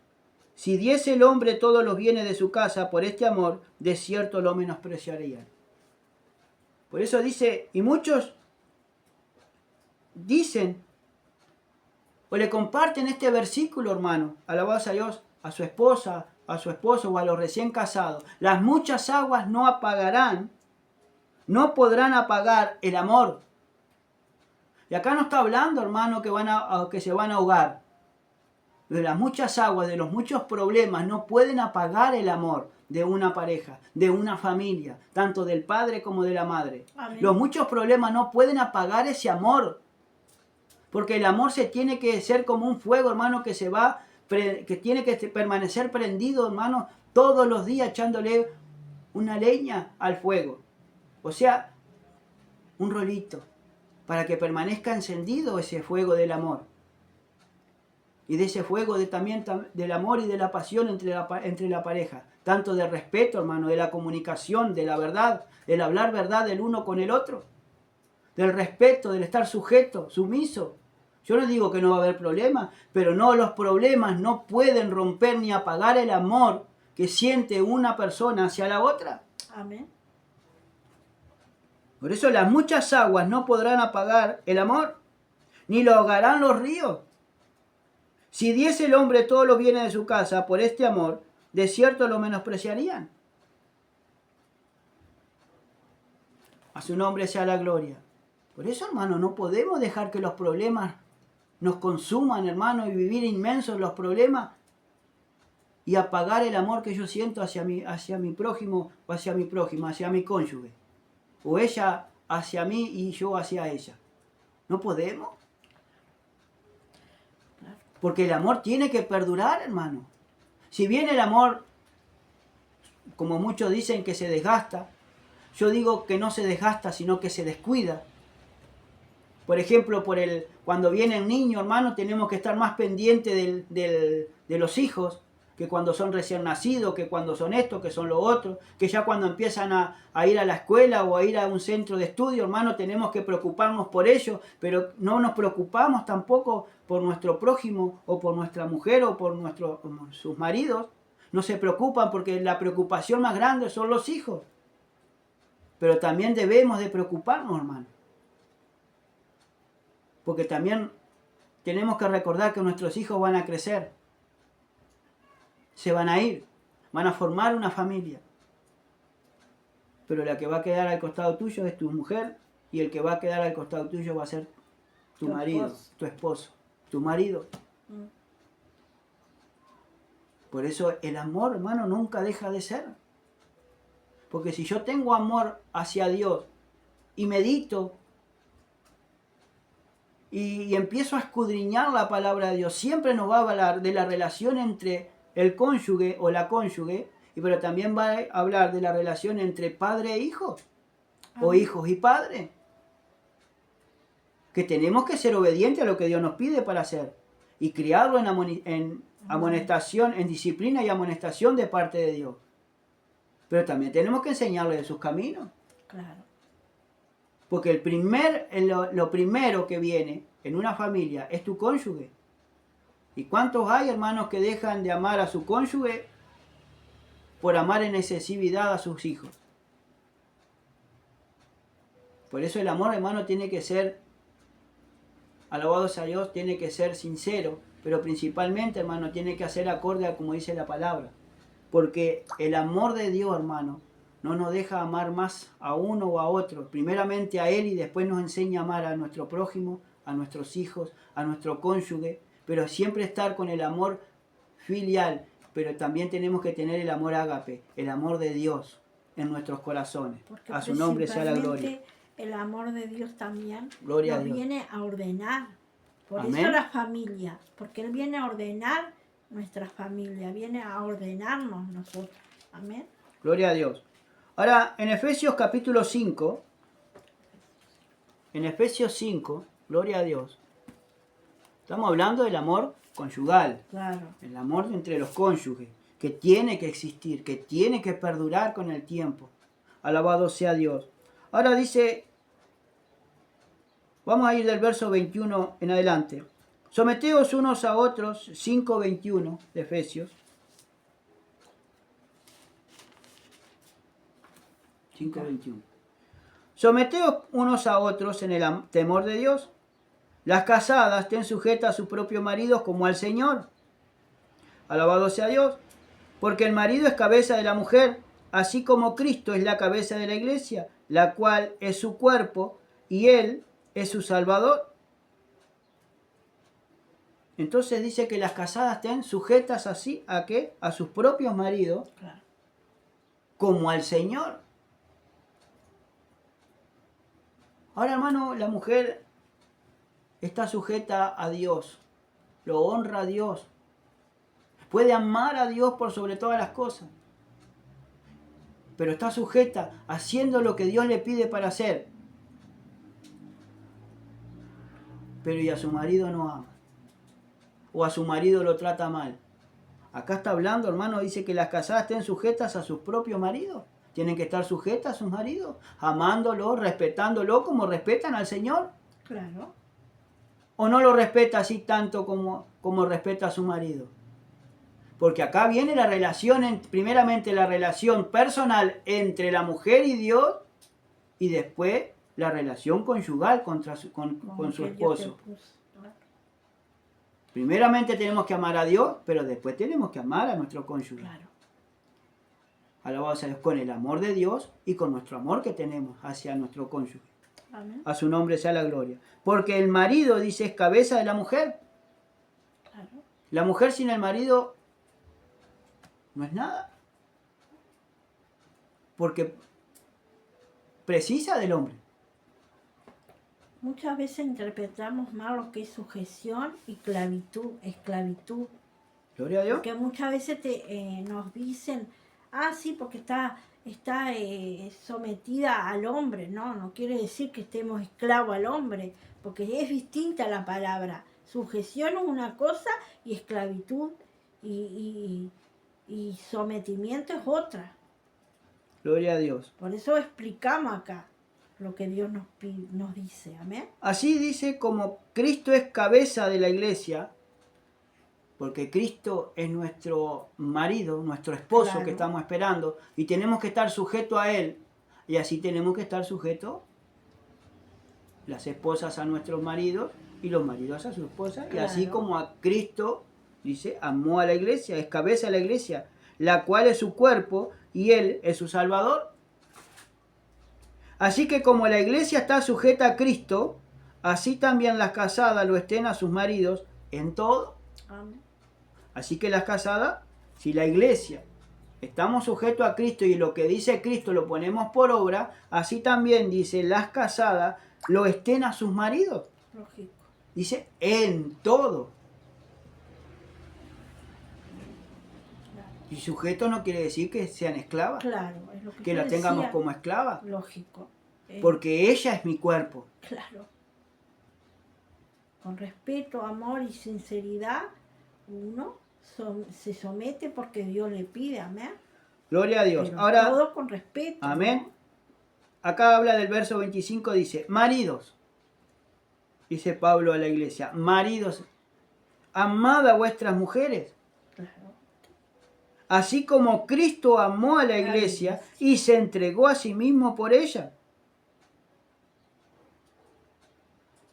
Si diese el hombre todos los bienes de su casa por este amor, de cierto lo menospreciarían. Por eso dice, y muchos dicen, o le comparten este versículo, hermano, alabados a Dios, a su esposa, a su esposo o a los recién casados. Las muchas aguas no apagarán, no podrán apagar el amor. Y acá no está hablando, hermano, que se van a ahogar. De las muchas aguas, de los muchos problemas, no pueden apagar el amor de una pareja, de una familia, tanto del padre como de la madre. Amén. Los muchos problemas no pueden apagar ese amor. Porque el amor se tiene que ser como un fuego, hermano, que tiene que permanecer prendido, hermano, todos los días echándole una leña al fuego. O sea, un rolito, para que permanezca encendido ese fuego del amor. Y de ese fuego también del amor y de la pasión entre la pareja. Tanto de respeto, hermano, de la comunicación, de la verdad, del hablar verdad del uno con el otro. Del respeto, del estar sujeto, sumiso. Yo no digo que no va a haber problemas, pero los problemas no pueden romper ni apagar el amor que siente una persona hacia la otra. Amén. Por eso las muchas aguas no podrán apagar el amor, ni lo ahogarán los ríos. Si diese el hombre todos los bienes de su casa por este amor, de cierto lo menospreciarían. A su nombre sea la gloria. Por eso, hermano, no podemos dejar que los problemas nos consuman, hermano, y vivir inmensos los problemas y apagar el amor que yo siento hacia mi prójimo o hacia mi prójima, hacia mi cónyuge. O ella hacia mí y yo hacia ella. No podemos. Porque el amor tiene que perdurar, hermano. Si bien el amor, como muchos dicen que se desgasta, yo digo que no se desgasta, sino que se descuida. Por ejemplo, cuando viene el niño, hermano, tenemos que estar más pendientes de los hijos, que cuando son recién nacidos, que cuando son esto, que son lo otro, que ya cuando empiezan a ir a la escuela o a ir a un centro de estudio, hermano, tenemos que preocuparnos por ellos, pero no nos preocupamos tampoco por nuestro prójimo o por nuestra mujer o por sus maridos. No se preocupan porque la preocupación más grande son los hijos. Pero también debemos de preocuparnos, hermano. Porque también tenemos que recordar que nuestros hijos van a crecer. Se van a ir. Van a formar una familia. Pero la que va a quedar al costado tuyo es tu mujer. Y el que va a quedar al costado tuyo va a ser tu marido, tu esposo, tu marido. Por eso el amor, hermano, nunca deja de ser. Porque si yo tengo amor hacia Dios y medito y empiezo a escudriñar la palabra de Dios, siempre nos va a hablar de la relación entre el cónyuge o la cónyuge, pero también va a hablar de la relación entre padre e hijo, o hijos y padres. Que tenemos que ser obedientes a lo que Dios nos pide para hacer y criarlo en amonestación, en disciplina y amonestación de parte de Dios. Pero también tenemos que enseñarle de sus caminos. Claro. Porque lo primero que viene en una familia es tu cónyuge. ¿Y cuántos hay, hermanos, que dejan de amar a su cónyuge por amar en excesividad a sus hijos? Por eso el amor, hermano, tiene que ser, alabado sea Dios, tiene que ser sincero, pero principalmente, hermano, tiene que ser acorde a como dice la palabra. Porque el amor de Dios, hermano, no nos deja amar más a uno o a otro, primeramente a Él y después nos enseña a amar a nuestro prójimo, a nuestros hijos, a nuestro cónyuge, pero siempre estar con el amor filial, pero también tenemos que tener el amor ágape, el amor de Dios en nuestros corazones. Porque a su nombre sea la gloria. El amor de Dios también Gloria nos a Dios. Viene a ordenar. Por Amén. eso la familia, porque Él viene a ordenar nuestra familia, viene a ordenarnos nosotros. Amén. Gloria a Dios. Ahora, en Efesios capítulo 5, gloria a Dios, estamos hablando del amor conyugal, Claro. el amor entre los cónyuges, que tiene que existir, que tiene que perdurar con el tiempo. Alabado sea Dios. Ahora dice, vamos a ir del verso 21 en adelante. Someteos unos a otros, 5:21 de Efesios. 5:21. Someteos unos a otros en el temor de Dios. Las casadas estén sujetas a sus propios maridos como al Señor. Alabado sea Dios. Porque el marido es cabeza de la mujer, así como Cristo es la cabeza de la iglesia, la cual es su cuerpo y Él es su Salvador. Entonces dice que las casadas estén sujetas así a ¿qué? A sus propios maridos, Claro. como al Señor. Ahora, hermano, la mujer está sujeta a Dios, lo honra a Dios, puede amar a Dios por sobre todas las cosas, pero está sujeta haciendo lo que Dios le pide para hacer. Pero y a su marido no ama, o a su marido lo trata mal. Acá está hablando, hermano, dice que las casadas estén sujetas a sus propios maridos. Tienen que estar sujetas a sus maridos, amándolo, respetándolo como respetan al Señor. Claro. ¿O no lo respeta así tanto como respeta a su marido? Porque acá viene la relación, primeramente la relación personal entre la mujer y Dios, y después la relación conyugal con su esposo. Primeramente tenemos que amar a Dios, pero después tenemos que amar a nuestro cónyuge. Claro. Alabado sea Dios, con el amor de Dios y con nuestro amor que tenemos hacia nuestro cónyuge. Amén. A su nombre sea la gloria. Porque el marido, dice, es cabeza de la mujer. Claro. La mujer sin el marido no es nada. Porque precisa del hombre. Muchas veces interpretamos mal lo que es sujeción y esclavitud. Gloria a Dios. Porque muchas veces nos dicen, sí, porque está sometida al hombre. No quiere decir que estemos esclavos al hombre, porque es distinta la palabra. Sujeción es una cosa y esclavitud y sometimiento es otra. Gloria a Dios. Por eso explicamos acá lo que Dios nos dice. Amén. Así dice, como Cristo es cabeza de la iglesia, porque Cristo es nuestro marido, nuestro esposo, claro, que estamos esperando, y tenemos que estar sujetos a Él, y así tenemos que estar sujetos las esposas a nuestros maridos y los maridos a sus esposas, claro. Y así como a Cristo, dice, amó a la iglesia, es cabeza de la iglesia, la cual es su cuerpo y Él es su Salvador. Así que como la iglesia está sujeta a Cristo, así también las casadas lo estén a sus maridos en todo. Amén. Así que las casadas, si la iglesia estamos sujetos a Cristo y lo que dice Cristo lo ponemos por obra, así también dice las casadas lo estén a sus maridos. Lógico. Dice en todo. Claro. Y sujeto no quiere decir que sean esclavas, Claro, es lo que yo la tengamos decía. como esclava, Lógico. porque ella es mi cuerpo. Claro. Con respeto, amor y sinceridad, uno se somete porque Dios le pide, amén. Gloria a Dios. Pero Ahora, todo con respeto. amén. ¿No? Acá habla del verso 25, dice, maridos, dice Pablo a la iglesia, maridos, amad a vuestras mujeres, Claro. así como Cristo amó a la iglesia y se entregó a sí mismo por ella.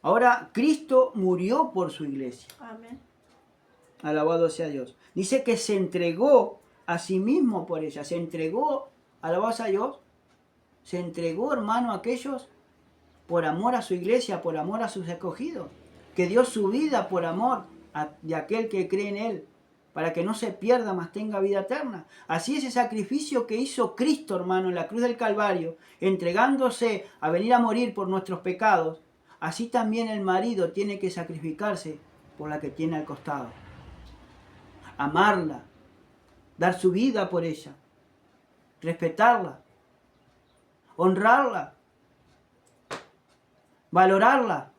Ahora, Cristo murió por su iglesia. Amén. Alabado sea Dios. Dice que se entregó a sí mismo por ella. Se entregó, alabado sea Dios, se entregó, hermano, a aquellos por amor a su iglesia, por amor a sus escogidos. Que dio su vida por amor de aquel que cree en Él, para que no se pierda, mas tenga vida eterna. Así es el sacrificio que hizo Cristo, hermano, en la cruz del Calvario, entregándose a venir a morir por nuestros pecados. Así también el marido tiene que sacrificarse por la que tiene al costado. Amarla, dar su vida por ella, respetarla, honrarla, valorarla,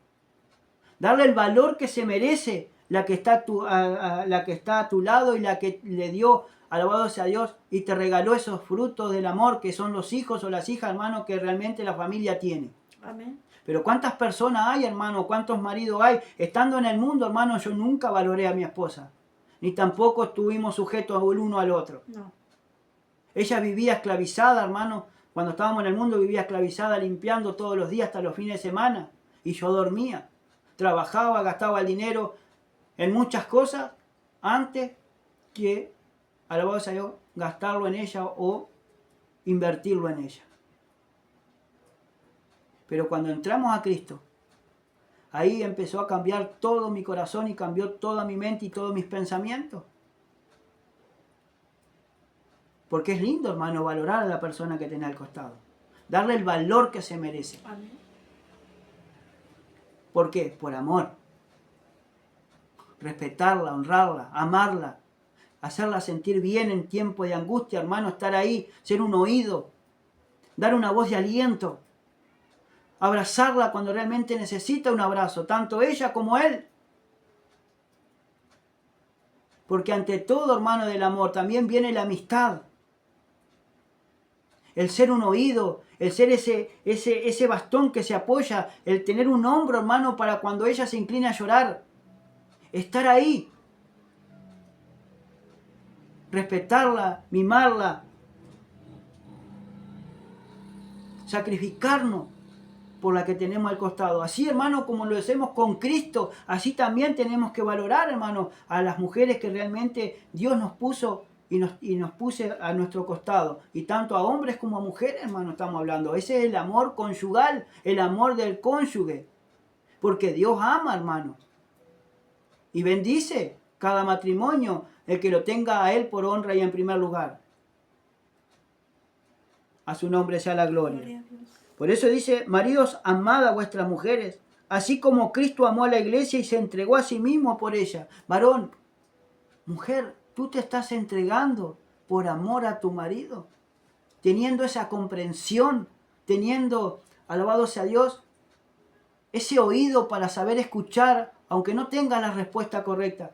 darle el valor que se merece la que está a tu lado y la que le dio, alabado sea Dios, y te regaló esos frutos del amor que son los hijos o las hijas, hermano, que realmente la familia tiene. Amén. Pero ¿cuántas personas hay, hermano? ¿Cuántos maridos hay? Estando en el mundo, hermano, yo nunca valoré a mi esposa. Ni tampoco estuvimos sujetos el uno al otro. No. Ella vivía esclavizada, hermano. Cuando estábamos en el mundo vivía esclavizada, limpiando todos los días hasta los fines de semana. Y yo dormía. Trabajaba, gastaba el dinero en muchas cosas antes que, alabado sea Dios, gastarlo en ella o invertirlo en ella. Pero cuando entramos a Cristo, ahí empezó a cambiar todo mi corazón y cambió toda mi mente y todos mis pensamientos. Porque es lindo, hermano, valorar a la persona que tiene al costado. Darle el valor que se merece. Amén. ¿Por qué? Por amor. Respetarla, honrarla, amarla. Hacerla sentir bien en tiempo de angustia, hermano. Estar ahí, ser un oído. Dar una voz de aliento. Abrazarla cuando realmente necesita un abrazo, tanto ella como él. Porque ante todo, hermano, del amor también viene la amistad. El ser un oído, el ser ese bastón que se apoya, el tener un hombro, hermano, para cuando ella se inclina a llorar. Estar ahí. Respetarla, mimarla. Sacrificarnos por la que tenemos al costado. Así, hermano, como lo hacemos con Cristo, así también tenemos que valorar, hermano, a las mujeres que realmente Dios nos puso y nos puse a nuestro costado. Y tanto a hombres como a mujeres, hermano, estamos hablando. Ese es el amor conyugal, el amor del cónyuge. Porque Dios ama, hermano. Y bendice cada matrimonio, el que lo tenga a Él por honra y en primer lugar. A su nombre sea la gloria. Gloria a Dios. Por eso dice, maridos, amad a vuestras mujeres, así como Cristo amó a la iglesia y se entregó a sí mismo por ella. Varón, mujer, tú te estás entregando por amor a tu marido, teniendo esa comprensión, teniendo, alabado sea Dios, ese oído para saber escuchar, aunque no tengas la respuesta correcta.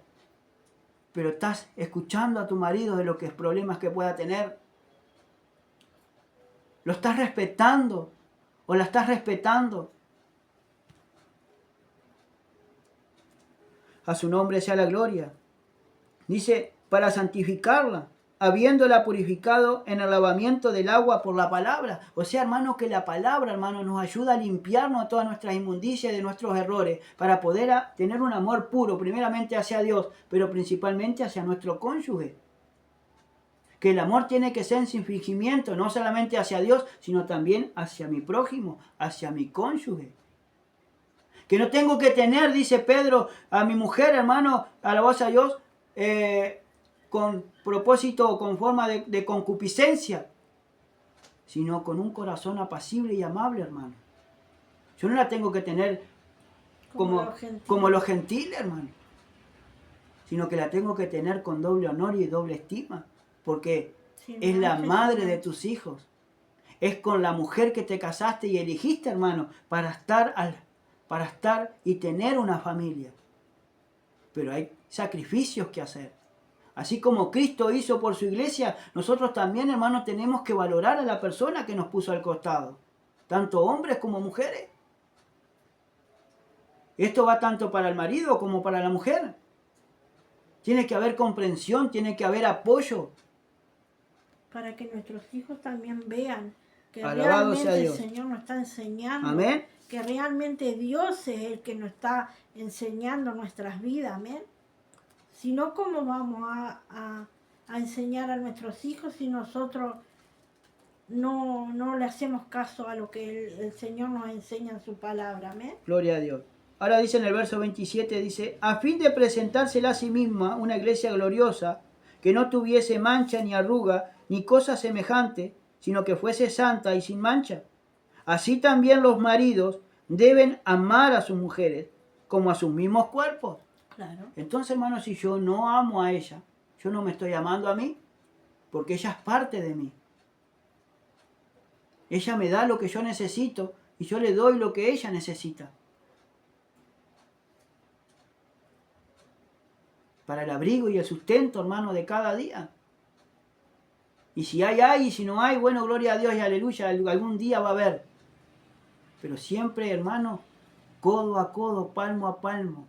Pero estás escuchando a tu marido de los problemas que pueda tener. Lo estás respetando. ¿O la estás respetando? A su nombre sea la gloria. Dice, para santificarla, habiéndola purificado en el lavamiento del agua por la palabra. O sea, hermano, que la palabra, hermano, nos ayuda a limpiarnos de todas nuestras inmundicias y de nuestros errores, para poder tener un amor puro, primeramente hacia Dios, pero principalmente hacia nuestro cónyuge. Que el amor tiene que ser sin fingimiento, no solamente hacia Dios, sino también hacia mi prójimo, hacia mi cónyuge. Que no tengo que tener, dice Pedro, a mi mujer, hermano, alabado sea Dios, con propósito o con forma de concupiscencia, sino con un corazón apacible y amable, hermano. Yo no la tengo que tener como los gentiles, hermano, sino que la tengo que tener con doble honor y doble estima, porque es la madre de tus hijos. Es con la mujer que te casaste y elegiste, hermano, para estar y tener una familia. Pero hay sacrificios que hacer. Así como Cristo hizo por su iglesia, nosotros también, hermano, tenemos que valorar a la persona que nos puso al costado. Tanto hombres como mujeres. Esto va tanto para el marido como para la mujer. Tiene que haber comprensión, tiene que haber apoyo. Para que nuestros hijos también vean que Alabado sea realmente el Dios. Señor nos está enseñando. Amén. Que realmente Dios es el que nos está enseñando nuestras vidas. Amén. Si no, ¿cómo vamos a enseñar a nuestros hijos si nosotros no le hacemos caso a lo que el Señor nos enseña en su palabra? Amén. Gloria a Dios. Ahora dice en el verso 27, dice, a fin de presentársela a sí misma una iglesia gloriosa, que no tuviese mancha ni arruga, ni cosa semejante, sino que fuese santa y sin mancha. Así también los maridos deben amar a sus mujeres como a sus mismos cuerpos. Claro. Entonces, hermano, si yo no amo a ella, yo no me estoy amando a mí, porque ella es parte de mí. Ella me da lo que yo necesito y yo le doy lo que ella necesita. Para el abrigo y el sustento, hermano, de cada día. Y si hay, y si no hay, bueno, gloria a Dios y aleluya, algún día va a haber. Pero siempre, hermano, codo a codo, palmo a palmo.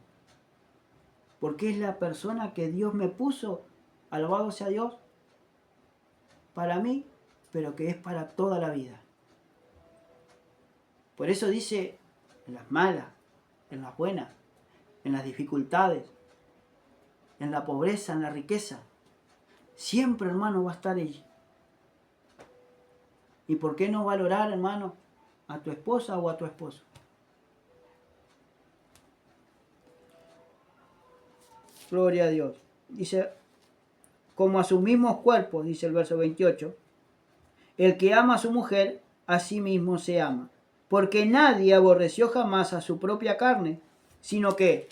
Porque es la persona que Dios me puso, alabado sea Dios, para mí, pero que es para toda la vida. Por eso dice, en las malas, en las buenas, en las dificultades, en la pobreza, en la riqueza, siempre, hermano, va a estar allí. ¿Y por qué no valorar, hermano, a tu esposa o a tu esposo? Gloria a Dios. Dice, como a sus mismos cuerpos, dice el verso 28, el que ama a su mujer, a sí mismo se ama. Porque nadie aborreció jamás a su propia carne, sino que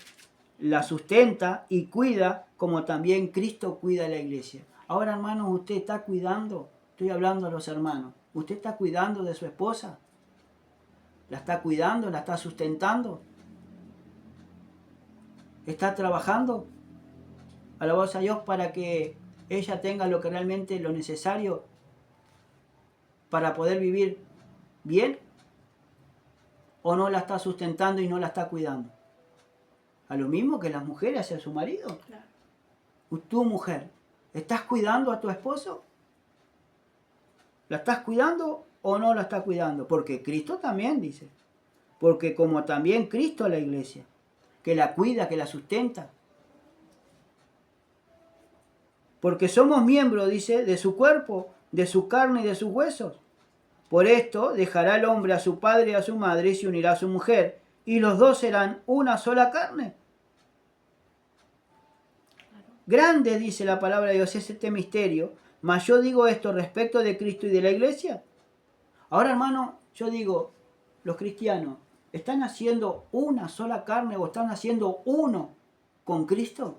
la sustenta y cuida, como también Cristo cuida a la iglesia. Ahora, hermanos, usted está cuidando, estoy hablando a los hermanos, usted está cuidando de su esposa, la está cuidando, la está sustentando, está trabajando, alabado a Dios, para que ella tenga lo que realmente lo necesario para poder vivir bien, o no la está sustentando y no la está cuidando. A lo mismo que las mujeres hacia su marido. Claro. Tu mujer, ¿estás cuidando a tu esposo? ¿La estás cuidando o no la estás cuidando? Porque Cristo también dice. Porque como también Cristo a la iglesia, que la cuida, que la sustenta. Porque somos miembros, dice, de su cuerpo, de su carne y de sus huesos. Por esto dejará el hombre a su padre y a su madre y se unirá a su mujer, y los dos serán una sola carne. Grande, dice la palabra de Dios, es este misterio, mas yo digo esto respecto de Cristo y de la iglesia. Ahora, hermano, yo digo, los cristianos, ¿están haciendo una sola carne o están haciendo uno con Cristo?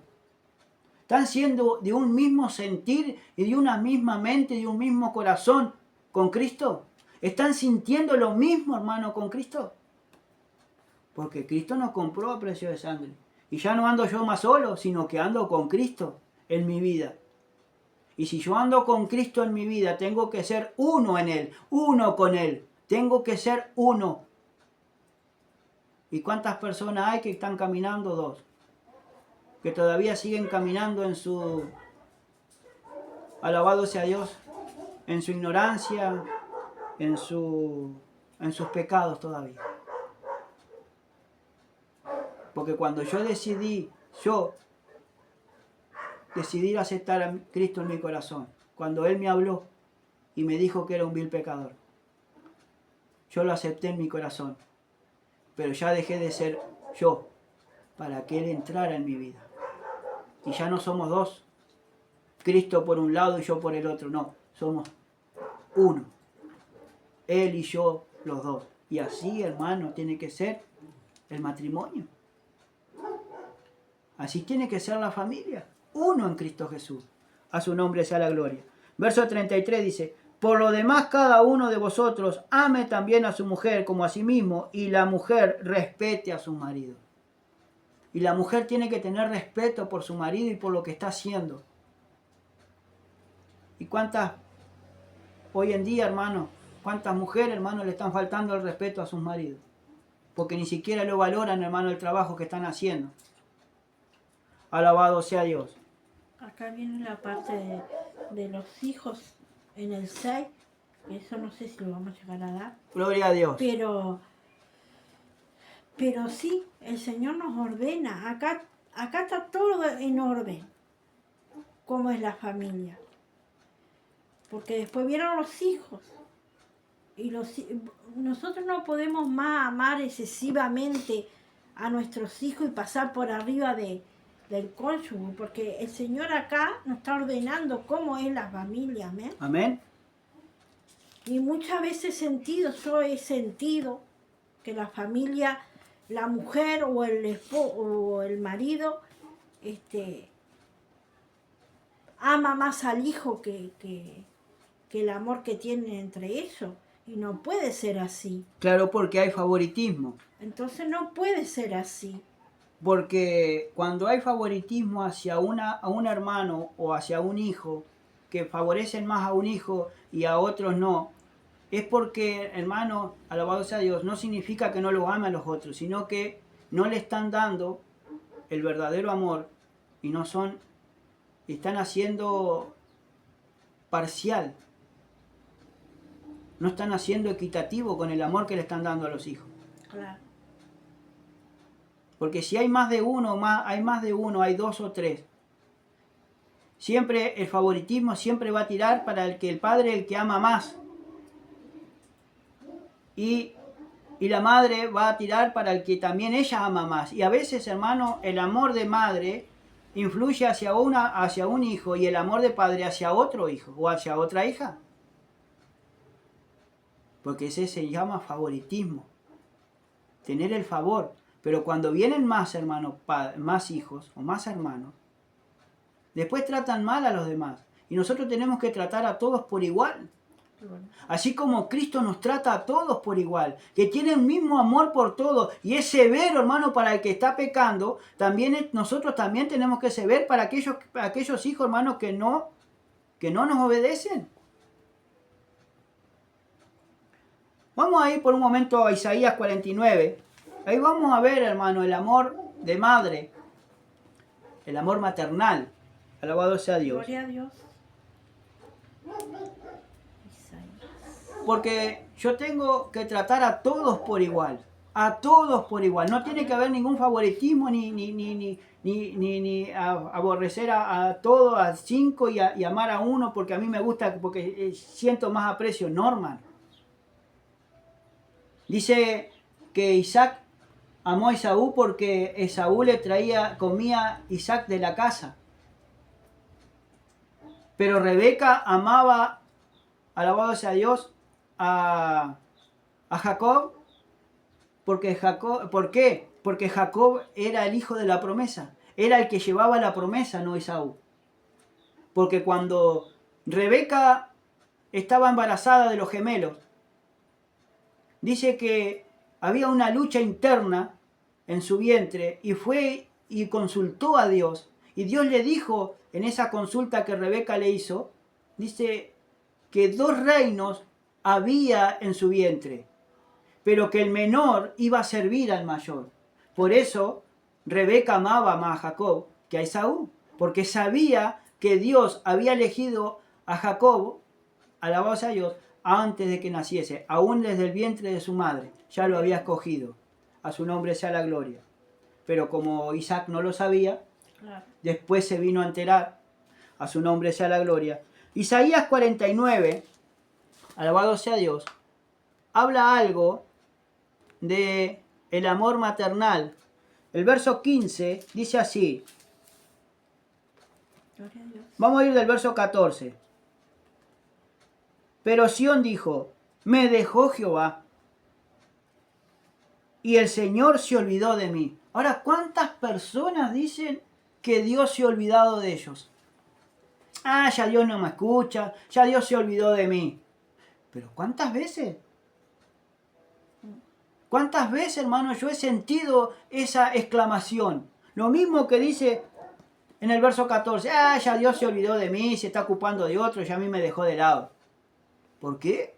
¿Están siendo de un mismo sentir y de una misma mente y de un mismo corazón con Cristo? ¿Están sintiendo lo mismo, hermano, con Cristo? Porque Cristo nos compró a precio de sangre. Y ya no ando yo más solo, sino que ando con Cristo en mi vida. Y si yo ando con Cristo en mi vida, tengo que ser uno en Él, uno con Él. Tengo que ser uno. ¿Y cuántas personas hay que están caminando dos? Que todavía siguen caminando en su... Alabado sea Dios, en su ignorancia, en sus pecados todavía. Porque cuando yo decidí aceptar a Cristo en mi corazón, cuando Él me habló y me dijo que era un vil pecador, yo lo acepté en mi corazón, pero ya dejé de ser yo para que Él entrara en mi vida. Y ya no somos dos, Cristo por un lado y yo por el otro. No, somos uno. Él y yo, los dos. Y así, hermano, tiene que ser el matrimonio. Así tiene que ser la familia. Uno en Cristo Jesús. A su nombre sea la gloria. Verso 33 dice: por lo demás, cada uno de vosotros ame también a su mujer como a sí mismo, y la mujer respete a su marido. Y la mujer tiene que tener respeto por su marido y por lo que está haciendo. ¿Y cuántas, hoy en día, hermano, cuántas mujeres, hermano, le están faltando el respeto a sus maridos? Porque ni siquiera lo valoran, hermano, el trabajo que están haciendo. Alabado sea Dios. Acá viene la parte de los hijos en el 6, que eso no sé si lo vamos a llegar a dar. Gloria a Dios. Pero sí, el Señor nos ordena. Acá está todo en orden, como es la familia. Porque después vieron los hijos. Y nosotros no podemos más amar excesivamente a nuestros hijos y pasar por arriba del cónyuge, porque el Señor acá nos está ordenando cómo es la familia, amén. Amén. Y muchas veces yo he sentido que la familia, la mujer o el esposo o el marido, ama más al hijo que el amor que tienen entre ellos. Y no puede ser así. Claro, porque hay favoritismo. Entonces no puede ser así. Porque cuando hay favoritismo hacia a un hermano o hacia un hijo, que favorecen más a un hijo y a otros no, es porque, hermano, alabado sea Dios, no significa que no lo ame a los otros, sino que no le están dando el verdadero amor y están haciendo parcial. No están haciendo equitativo con el amor que le están dando a los hijos. Claro. Porque si hay más de uno, hay dos o tres. Siempre el favoritismo siempre va a tirar para el padre, el que ama más. Y la madre va a tirar para el que también ella ama más. Y a veces, hermano, el amor de madre influye hacia un hijo y el amor de padre hacia otro hijo o hacia otra hija. Porque ese se llama favoritismo. Tener el favor. Pero cuando vienen más hermanos, más hijos o más hermanos, después tratan mal a los demás. Y nosotros tenemos que tratar a todos por igual. Así como Cristo nos trata a todos por igual, que tiene el mismo amor por todos y es severo, hermano, para el que está pecando, nosotros también tenemos que ser severos para aquellos hijos, hermanos, que no nos obedecen. Vamos a ir por un momento a Isaías 49. Ahí vamos a ver, hermano, el amor de madre, el amor maternal. Alabado sea Dios. Gloria a Dios. Porque yo tengo que tratar a todos por igual. A todos por igual. No tiene que haber ningún favoritismo ni aborrecer a todos, a 5 y amar a uno porque a mí me gusta, porque siento más aprecio. No, hermano. Dice que Isaac amó a Esaú porque Esaú comía Isaac de la casa. Pero Rebeca amaba, alabado sea Dios, a Jacob. ¿Por qué? Porque Jacob era el hijo de la promesa. Era el que llevaba la promesa, no Esaú. Porque cuando Rebeca estaba embarazada de los gemelos, dice que había una lucha interna en su vientre y fue y consultó a Dios. Y Dios le dijo en esa consulta que Rebeca le hizo, dice que 2 reinos había en su vientre, pero que el menor iba a servir al mayor. Por eso Rebeca amaba más a Jacob que a Esaú, porque sabía que Dios había elegido a Jacob, alabado sea Dios, antes de que naciese, aún desde el vientre de su madre, ya lo había escogido. A su nombre sea la gloria. Pero como Isaac no lo sabía, claro, después se vino a enterar. A su nombre sea la gloria. Isaías 49, alabado sea Dios, habla algo de el amor maternal. El verso 15 dice así: Gloria a Dios. Vamos a ir del verso 14. Pero Sión dijo, me dejó Jehová, y el Señor se olvidó de mí. Ahora, ¿cuántas personas dicen que Dios se ha olvidado de ellos? Ah, ya Dios no me escucha, ya Dios se olvidó de mí. Pero ¿cuántas veces? ¿Cuántas veces, hermano, yo he sentido esa exclamación? Lo mismo que dice en el verso 14, ah, ya Dios se olvidó de mí, se está ocupando de otro, ya a mí me dejó de lado. ¿Por qué?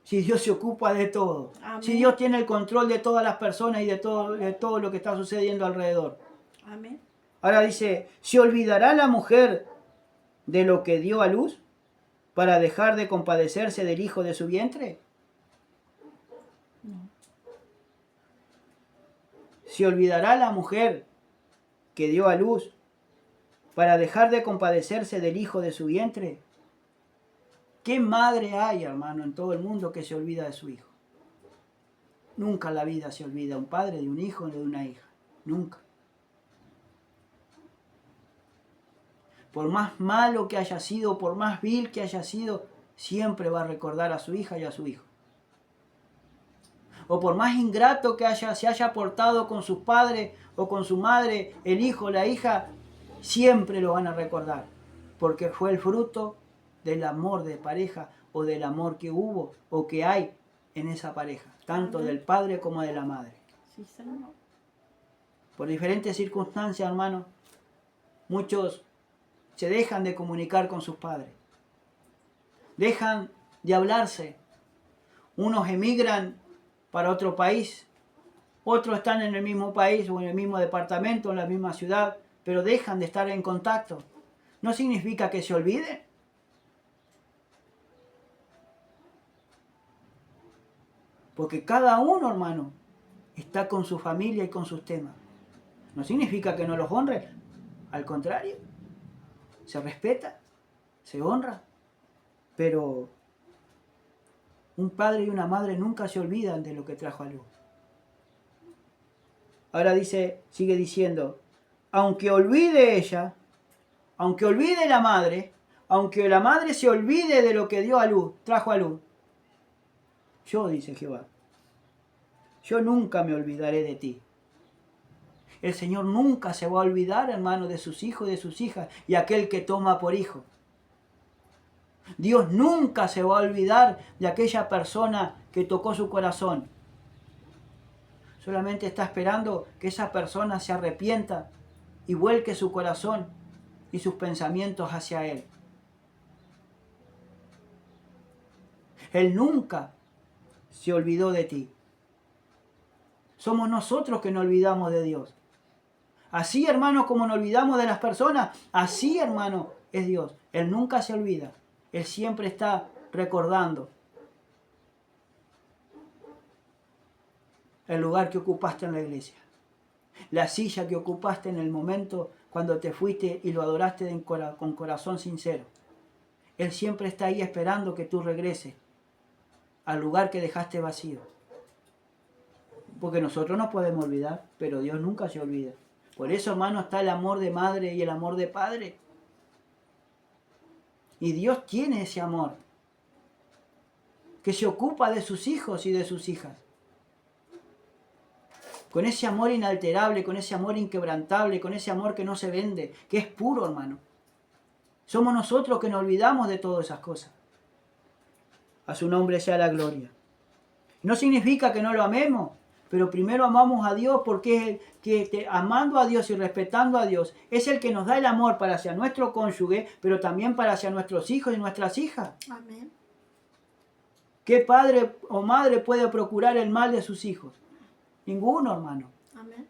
Si Dios se ocupa de todo. Amén. Si Dios tiene el control de todas las personas y de todo lo que está sucediendo alrededor. Amén. Ahora dice, ¿se olvidará la mujer de lo que dio a luz para dejar de compadecerse del hijo de su vientre? No. ¿Se olvidará la mujer que dio a luz para dejar de compadecerse del hijo de su vientre? ¿Qué madre hay, hermano, en todo el mundo que se olvida de su hijo? Nunca en la vida se olvida un padre de un hijo o de una hija. Nunca. Por más malo que haya sido, por más vil que haya sido, siempre va a recordar a su hija y a su hijo. O por más ingrato que se haya portado con sus padres o con su madre, el hijo o la hija, siempre lo van a recordar. Porque fue el fruto del amor de pareja o del amor que hubo o que hay en esa pareja, tanto del padre como de la madre. Sí, Señor. Por diferentes circunstancias, hermano, muchos se dejan de comunicar con sus padres, dejan de hablarse. Unos emigran para otro país, otros están en el mismo país o en el mismo departamento, en la misma ciudad, pero dejan de estar en contacto. No significa que se olviden. Porque cada uno, hermano, está con su familia y con sus temas. No significa que no los honre. Al contrario, se respeta, se honra. Pero un padre y una madre nunca se olvidan de lo que trajo a luz. Ahora sigue diciendo, aunque olvide ella, aunque olvide la madre, aunque la madre se olvide de lo que dio a luz, trajo a luz, yo, dice Jehová, yo nunca me olvidaré de ti. El Señor nunca se va a olvidar, hermano, de sus hijos y de sus hijas y aquel que toma por hijo. Dios nunca se va a olvidar de aquella persona que tocó su corazón. Solamente está esperando que esa persona se arrepienta y vuelque su corazón y sus pensamientos hacia Él. Él nunca se olvidó de ti. Somos nosotros que nos olvidamos de Dios. Así, hermano, como nos olvidamos de las personas, así, hermano, es Dios. Él nunca se olvida. Él siempre está recordando el lugar que ocupaste en la iglesia, la silla que ocupaste en el momento cuando te fuiste y lo adoraste con corazón sincero. Él siempre está ahí esperando que tú regreses al lugar que dejaste vacío. Porque nosotros no podemos olvidar, pero Dios nunca se olvida. Por eso, hermano, está el amor de madre y el amor de padre. Y Dios tiene ese amor, que se ocupa de sus hijos y de sus hijas. Con ese amor inalterable, con ese amor inquebrantable, con ese amor que no se vende, que es puro, hermano. Somos nosotros que nos olvidamos de todas esas cosas. A su nombre sea la gloria. No significa que no lo amemos, pero primero amamos a Dios porque es el que, amando a Dios y respetando a Dios, es el que nos da el amor para hacia nuestro cónyuge, pero también para hacia nuestros hijos y nuestras hijas. Amén. ¿Qué padre o madre puede procurar el mal de sus hijos? Ninguno, hermano. Amén.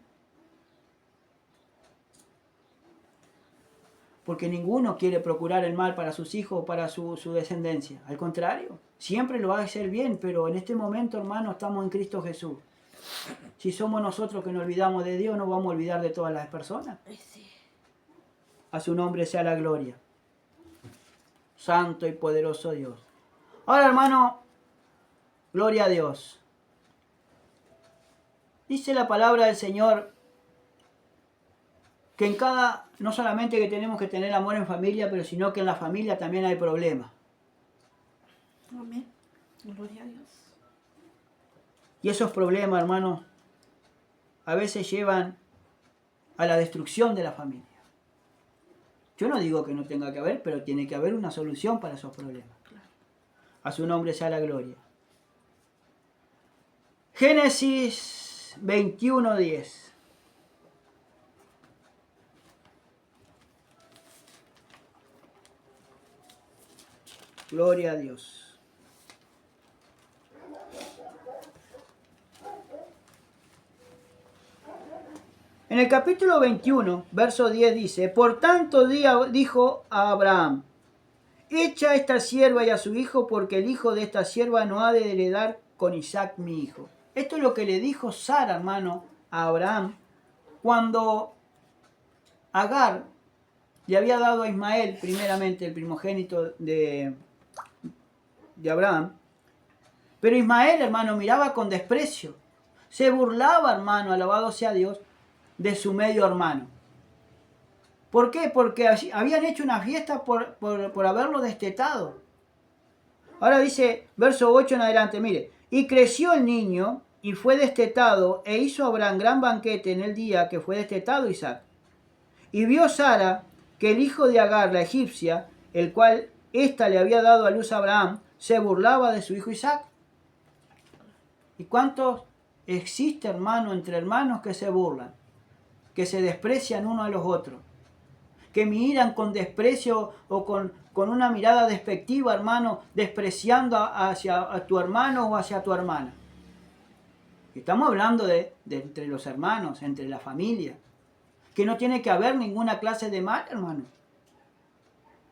Porque ninguno quiere procurar el mal para sus hijos o para su descendencia. Al contrario, siempre lo va a hacer bien, pero en este momento, hermano, estamos en Cristo Jesús. Si somos nosotros que nos olvidamos de Dios, nos vamos a olvidar de todas las personas. Sí. A su nombre sea la gloria. Santo y poderoso Dios. Ahora, hermano, gloria a Dios. Dice la palabra del Señor que en cada, no solamente que tenemos que tener amor en familia, pero sino que en la familia también hay problemas. Amén. Gloria a Dios. Y esos problemas, hermanos, a veces llevan a la destrucción de la familia. Yo no digo que no tenga que haber, pero tiene que haber una solución para esos problemas. Claro. A su nombre sea la gloria. Génesis 21:10. Gloria a Dios. En el capítulo 21, verso 10 dice, por tanto dijo a Abraham, echa esta sierva y a su hijo, porque el hijo de esta sierva no ha de heredar con Isaac mi hijo. Esto es lo que le dijo Sara, hermano, a Abraham, cuando Agar le había dado a Ismael, primeramente el primogénito de Abraham. Pero Ismael, hermano, miraba con desprecio. Se burlaba, hermano, alabado sea Dios, de su medio hermano. ¿Por qué? Porque habían hecho una fiesta por haberlo destetado. Ahora dice, verso 8 en adelante, mire. Y creció el niño y fue destetado, e hizo Abraham gran banquete en el día que fue destetado Isaac. Y vio Sara que el hijo de Agar, la egipcia, el cual ésta le había dado a luz a Abraham, se burlaba de su hijo Isaac. ¿Y cuántos existe, hermano, entre hermanos que se burlan, que se desprecian uno a los otros, que miran con desprecio o con una mirada despectiva, hermano, despreciando hacia a tu hermano o hacia tu hermana? Estamos hablando de entre los hermanos, entre la familia, que no tiene que haber ninguna clase de mal, hermano.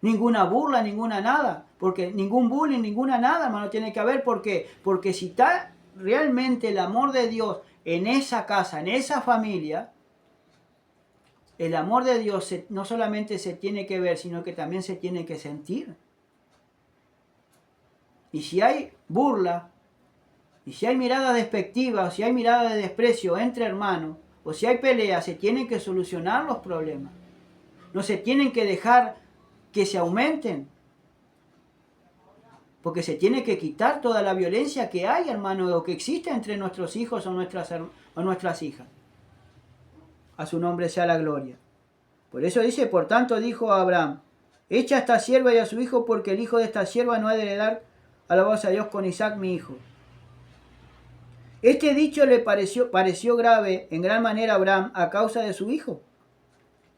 Ninguna burla, ninguna nada, porque ningún bullying, ninguna nada, hermano, tiene que haber. ¿Por qué? Porque si está realmente el amor de Dios en esa casa, en esa familia, el amor de Dios no solamente se tiene que ver, sino que también se tiene que sentir. Y si hay burla, y si hay mirada despectiva, o si hay mirada de desprecio entre hermanos, o si hay pelea, se tienen que solucionar los problemas. No se tienen que dejar que se aumenten. Porque se tiene que quitar toda la violencia que hay, hermano, o que existe entre nuestros hijos o nuestras hijas. A su nombre sea la gloria. Por eso dice, por tanto dijo a Abraham, echa a esta sierva y a su hijo, porque el hijo de esta sierva no ha de heredar, alabados a Dios, con Isaac mi hijo. Este dicho le pareció grave en gran manera a Abraham a causa de su hijo.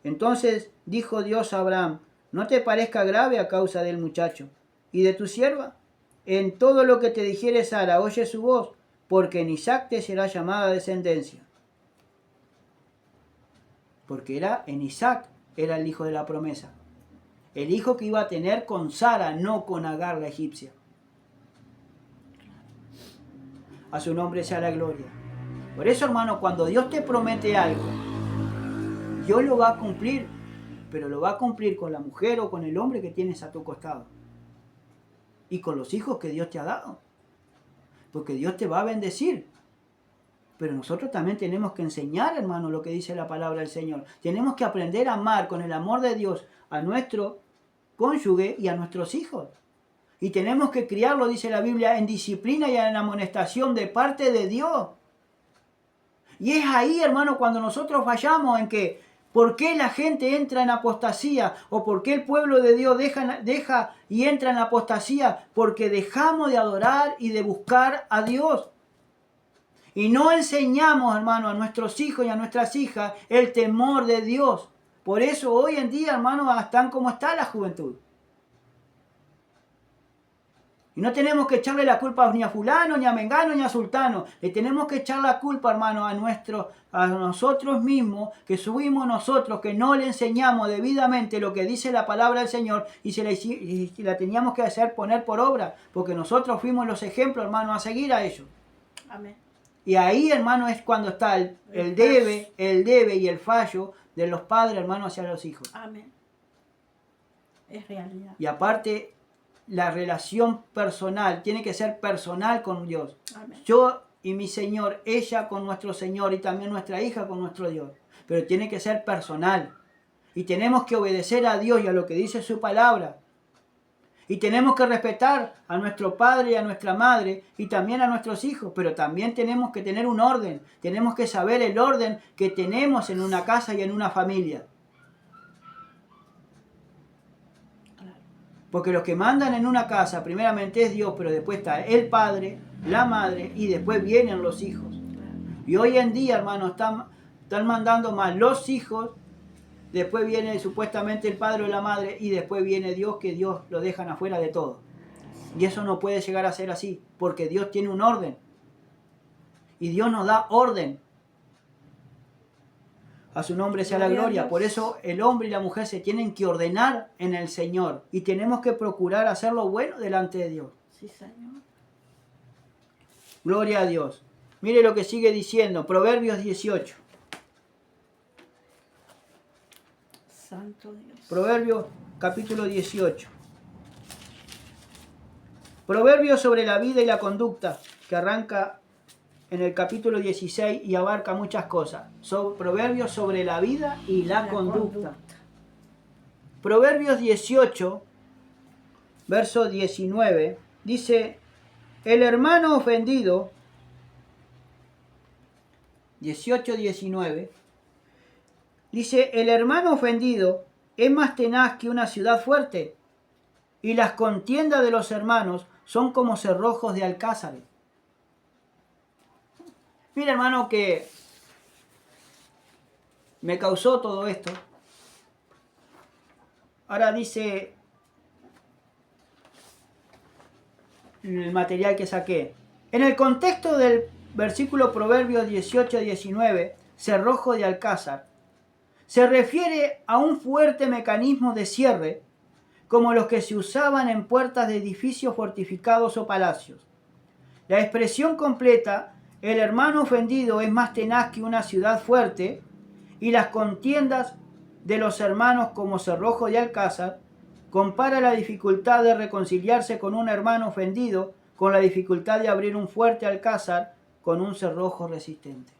Entonces dijo Dios a Abraham, no te parezca grave a causa del muchacho y de tu sierva. En todo lo que te dijere Sara, oye su voz, porque en Isaac te será llamada descendencia. Porque en Isaac era el hijo de la promesa. El hijo que iba a tener con Sara, no con Agar la egipcia. A su nombre sea la gloria. Por eso, hermano, cuando Dios te promete algo, Dios lo va a cumplir, pero lo va a cumplir con la mujer o con el hombre que tienes a tu costado. Y con los hijos que Dios te ha dado. Porque Dios te va a bendecir. Pero nosotros también tenemos que enseñar, hermano, lo que dice la palabra del Señor. Tenemos que aprender a amar con el amor de Dios a nuestro cónyuge y a nuestros hijos. Y tenemos que criarlo, dice la Biblia, en disciplina y en amonestación de parte de Dios. Y es ahí, hermano, cuando nosotros fallamos en que, ¿por qué la gente entra en apostasía? ¿O por qué el pueblo de Dios deja y entra en apostasía? Porque dejamos de adorar y de buscar a Dios. Y no enseñamos, hermano, a nuestros hijos y a nuestras hijas el temor de Dios. Por eso hoy en día, hermano, están como está la juventud. Y no tenemos que echarle la culpa ni a fulano, ni a mengano, ni a sultano. Le tenemos que echar la culpa, hermano, a nosotros mismos, que subimos nosotros, que no le enseñamos debidamente lo que dice la palabra del Señor y la teníamos que hacer poner por obra, porque nosotros fuimos los ejemplos, hermano, a seguir a ellos. Amén. Y ahí, hermano, es cuando está el debe y el fallo de los padres, hermano, hacia los hijos. Amén. Es realidad. Y aparte, la relación personal tiene que ser personal con Dios. Amén. Yo y mi Señor, ella con nuestro Señor y también nuestra hija con nuestro Dios. pero tiene que ser personal. Y tenemos que obedecer a Dios y a lo que dice su palabra. Y tenemos que respetar a nuestro padre y a nuestra madre y también a nuestros hijos, pero también tenemos que tener un orden. Tenemos que saber el orden que tenemos en una casa y en una familia. Porque los que mandan en una casa primeramente es Dios, pero después está el padre, la madre y después vienen los hijos. Y hoy en día, hermanos, están mandando más los hijos. Después viene supuestamente el padre o la madre y después viene Dios, que Dios lo dejan afuera de todo. Y eso no puede llegar a ser así, porque Dios tiene un orden. Y Dios nos da orden. A su nombre sea la gloria. Por eso el hombre y la mujer se tienen que ordenar en el Señor. Y tenemos que procurar hacer lo bueno delante de Dios. Sí, Señor. Gloria a Dios. Mire lo que sigue diciendo, Proverbios 18. Santo Dios. Proverbios capítulo 18. Proverbios sobre la vida y la conducta, que arranca en el capítulo 16 y abarca muchas cosas. Proverbios sobre la vida y la conducta. Proverbios 18, verso 19, dice, el hermano ofendido, 18-19, dice, el hermano ofendido es más tenaz que una ciudad fuerte, y las contiendas de los hermanos son como cerrojos de alcázares. Mira, hermano, que me causó todo esto. Ahora dice el material que saqué. En el contexto del versículo Proverbios 18-19, cerrojo de alcázar, se refiere a un fuerte mecanismo de cierre, como los que se usaban en puertas de edificios fortificados o palacios. La expresión completa, el hermano ofendido es más tenaz que una ciudad fuerte, y las contiendas de los hermanos como cerrojo de alcázar, compara la dificultad de reconciliarse con un hermano ofendido con la dificultad de abrir un fuerte alcázar con un cerrojo resistente.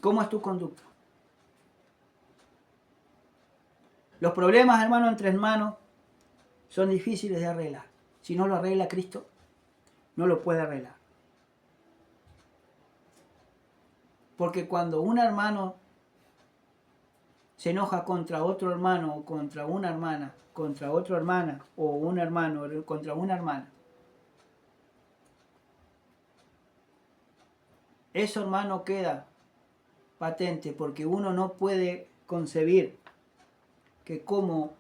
¿Cómo es tu conducta? Los problemas, hermano, entre hermanos son difíciles de arreglar. Si no lo arregla Cristo, no lo puede arreglar. Porque cuando un hermano se enoja contra otro hermano o contra una hermana, contra otra hermana o un hermano contra una hermana, eso, hermano, queda patente porque uno no puede concebir que como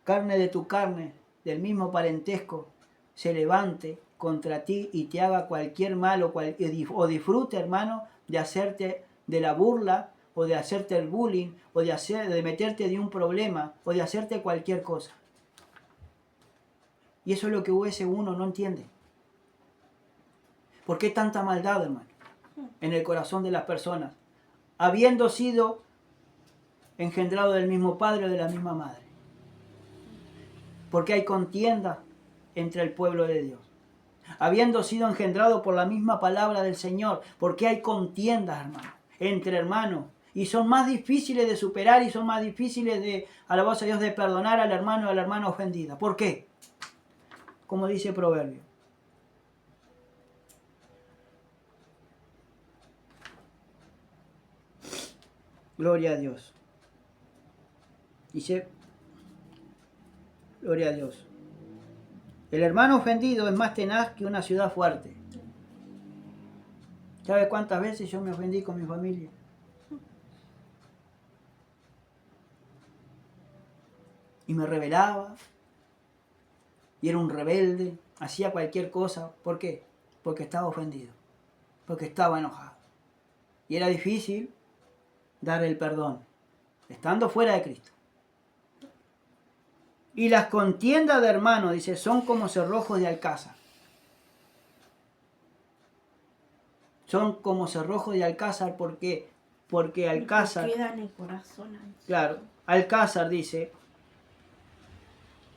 carne de tu carne, del mismo parentesco, se levante contra ti y te haga cualquier mal o disfrute, hermano, de hacerte de la burla o de hacerte el bullying o de meterte de un problema o de hacerte cualquier cosa. Y eso es lo que ese uno no entiende. ¿Por qué tanta maldad, hermano, en el corazón de las personas, habiendo sido engendrado del mismo padre o de la misma madre? Porque hay contienda entre el pueblo de Dios. Habiendo sido engendrado por la misma palabra del Señor, porque hay contiendas, hermano, entre hermanos. Y son más difíciles de superar y son más difíciles de, alabados a Dios, de perdonar al hermano o a la hermana ofendida. ¿Por qué? Como dice Proverbio. Gloria a Dios. Dice, gloria a Dios. El hermano ofendido es más tenaz que una ciudad fuerte. ¿Sabe cuántas veces yo me ofendí con mi familia? Y me rebelaba. Y era un rebelde. Hacía cualquier cosa. ¿Por qué? Porque estaba ofendido. Porque estaba enojado. Y era difícil dar el perdón, estando fuera de Cristo. Y las contiendas de hermanos, dice, son como cerrojos de alcázar. Son como cerrojos de alcázar, ¿por qué? Porque alcázar... Queda en el corazón. Claro, alcázar, dice,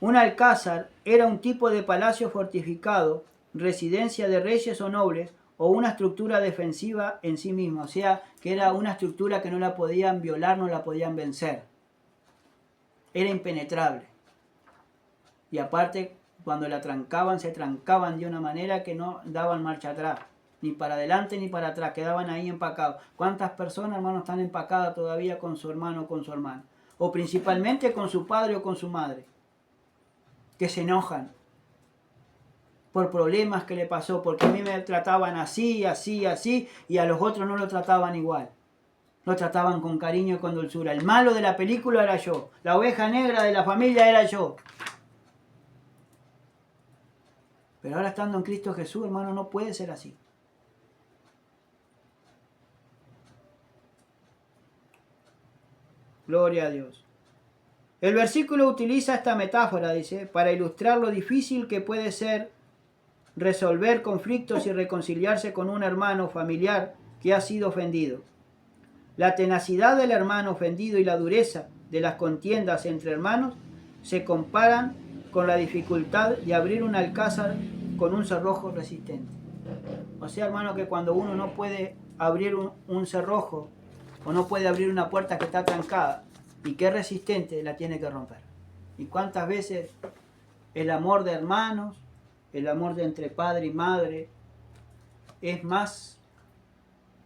un alcázar era un tipo de palacio fortificado, residencia de reyes o nobles, o una estructura defensiva en sí misma, o sea, que era una estructura que no la podían violar, no la podían vencer. Era impenetrable. Y aparte, cuando la trancaban, se trancaban de una manera que no daban marcha atrás, ni para adelante ni para atrás, quedaban ahí empacados. ¿Cuántas personas, hermanos, están empacadas todavía con su hermano o con su hermana? O principalmente con su padre o con su madre, que se enojan por problemas que le pasó, porque a mí me trataban así, así, así, y a los otros no lo trataban igual. Lo trataban con cariño y con dulzura. El malo de la película era yo, la oveja negra de la familia era yo. Pero ahora estando en Cristo Jesús, hermano, no puede ser así. Gloria a Dios. El versículo utiliza esta metáfora, dice, para ilustrar lo difícil que puede ser resolver conflictos y reconciliarse con un hermano familiar que ha sido ofendido. La tenacidad del hermano ofendido y la dureza de las contiendas entre hermanos se comparan con la dificultad de abrir un alcázar con un cerrojo resistente. O sea, hermano, que cuando uno no puede abrir un cerrojo o no puede abrir una puerta que está trancada y que es resistente, la tiene que romper. ¿Y cuántas veces el amor de hermanos, el amor de entre padre y madre es más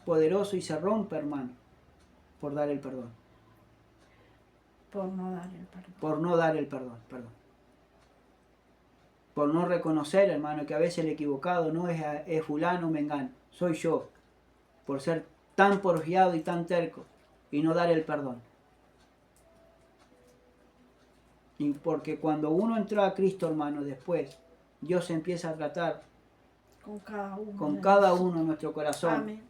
poderoso y se rompe, hermano, por dar el perdón? Por no dar el perdón. Por no dar el perdón. Por no reconocer, hermano, que a veces el equivocado no es fulano o mengano, soy yo, por ser tan porfiado y tan terco y no dar el perdón. Y porque cuando uno entró a Cristo, hermano, después, Dios empieza a tratar con cada uno en nuestro corazón. Amén.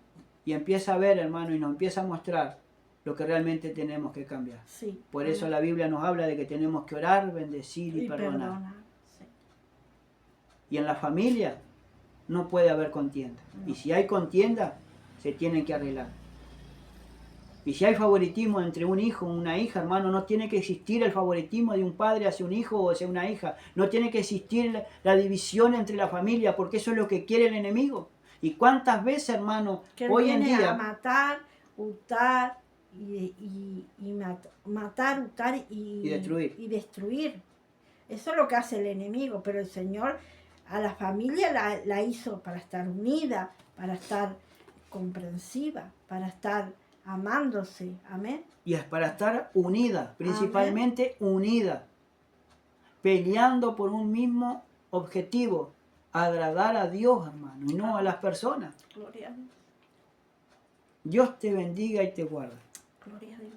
Y empieza a ver, hermano, y nos empieza a mostrar lo que realmente tenemos que cambiar. Sí. Por eso la Biblia nos habla de que tenemos que orar, bendecir y perdonar. Sí. Y en la familia no puede haber contienda. No. Y si hay contienda, se tienen que arreglar. Y si hay favoritismo entre un hijo y una hija, hermano, no tiene que existir el favoritismo de un padre hacia un hijo o hacia una hija. No tiene que existir la división entre la familia, porque eso es lo que quiere el enemigo. ¿Y cuántas veces, hermano, que hoy en día... a matar, hurtar matar, hurtar y destruir. Eso es lo que hace el enemigo, pero el Señor a la familia la hizo para estar unida, para estar comprensiva, para estar amándose. Amén. Y es para estar unida, principalmente unida, peleando por un mismo objetivo, agradar a Dios, hermano, y no a las personas. Gloria a Dios. Dios te bendiga y te guarde. Gloria a Dios.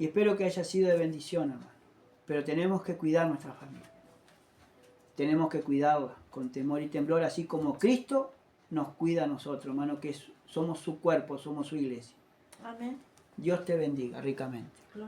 Y espero que haya sido de bendición, hermano. Pero tenemos que cuidar nuestra familia. Tenemos que cuidarla con temor y temblor, así como Cristo nos cuida a nosotros, hermano, que somos su cuerpo, somos su iglesia. Amén. Dios te bendiga ricamente.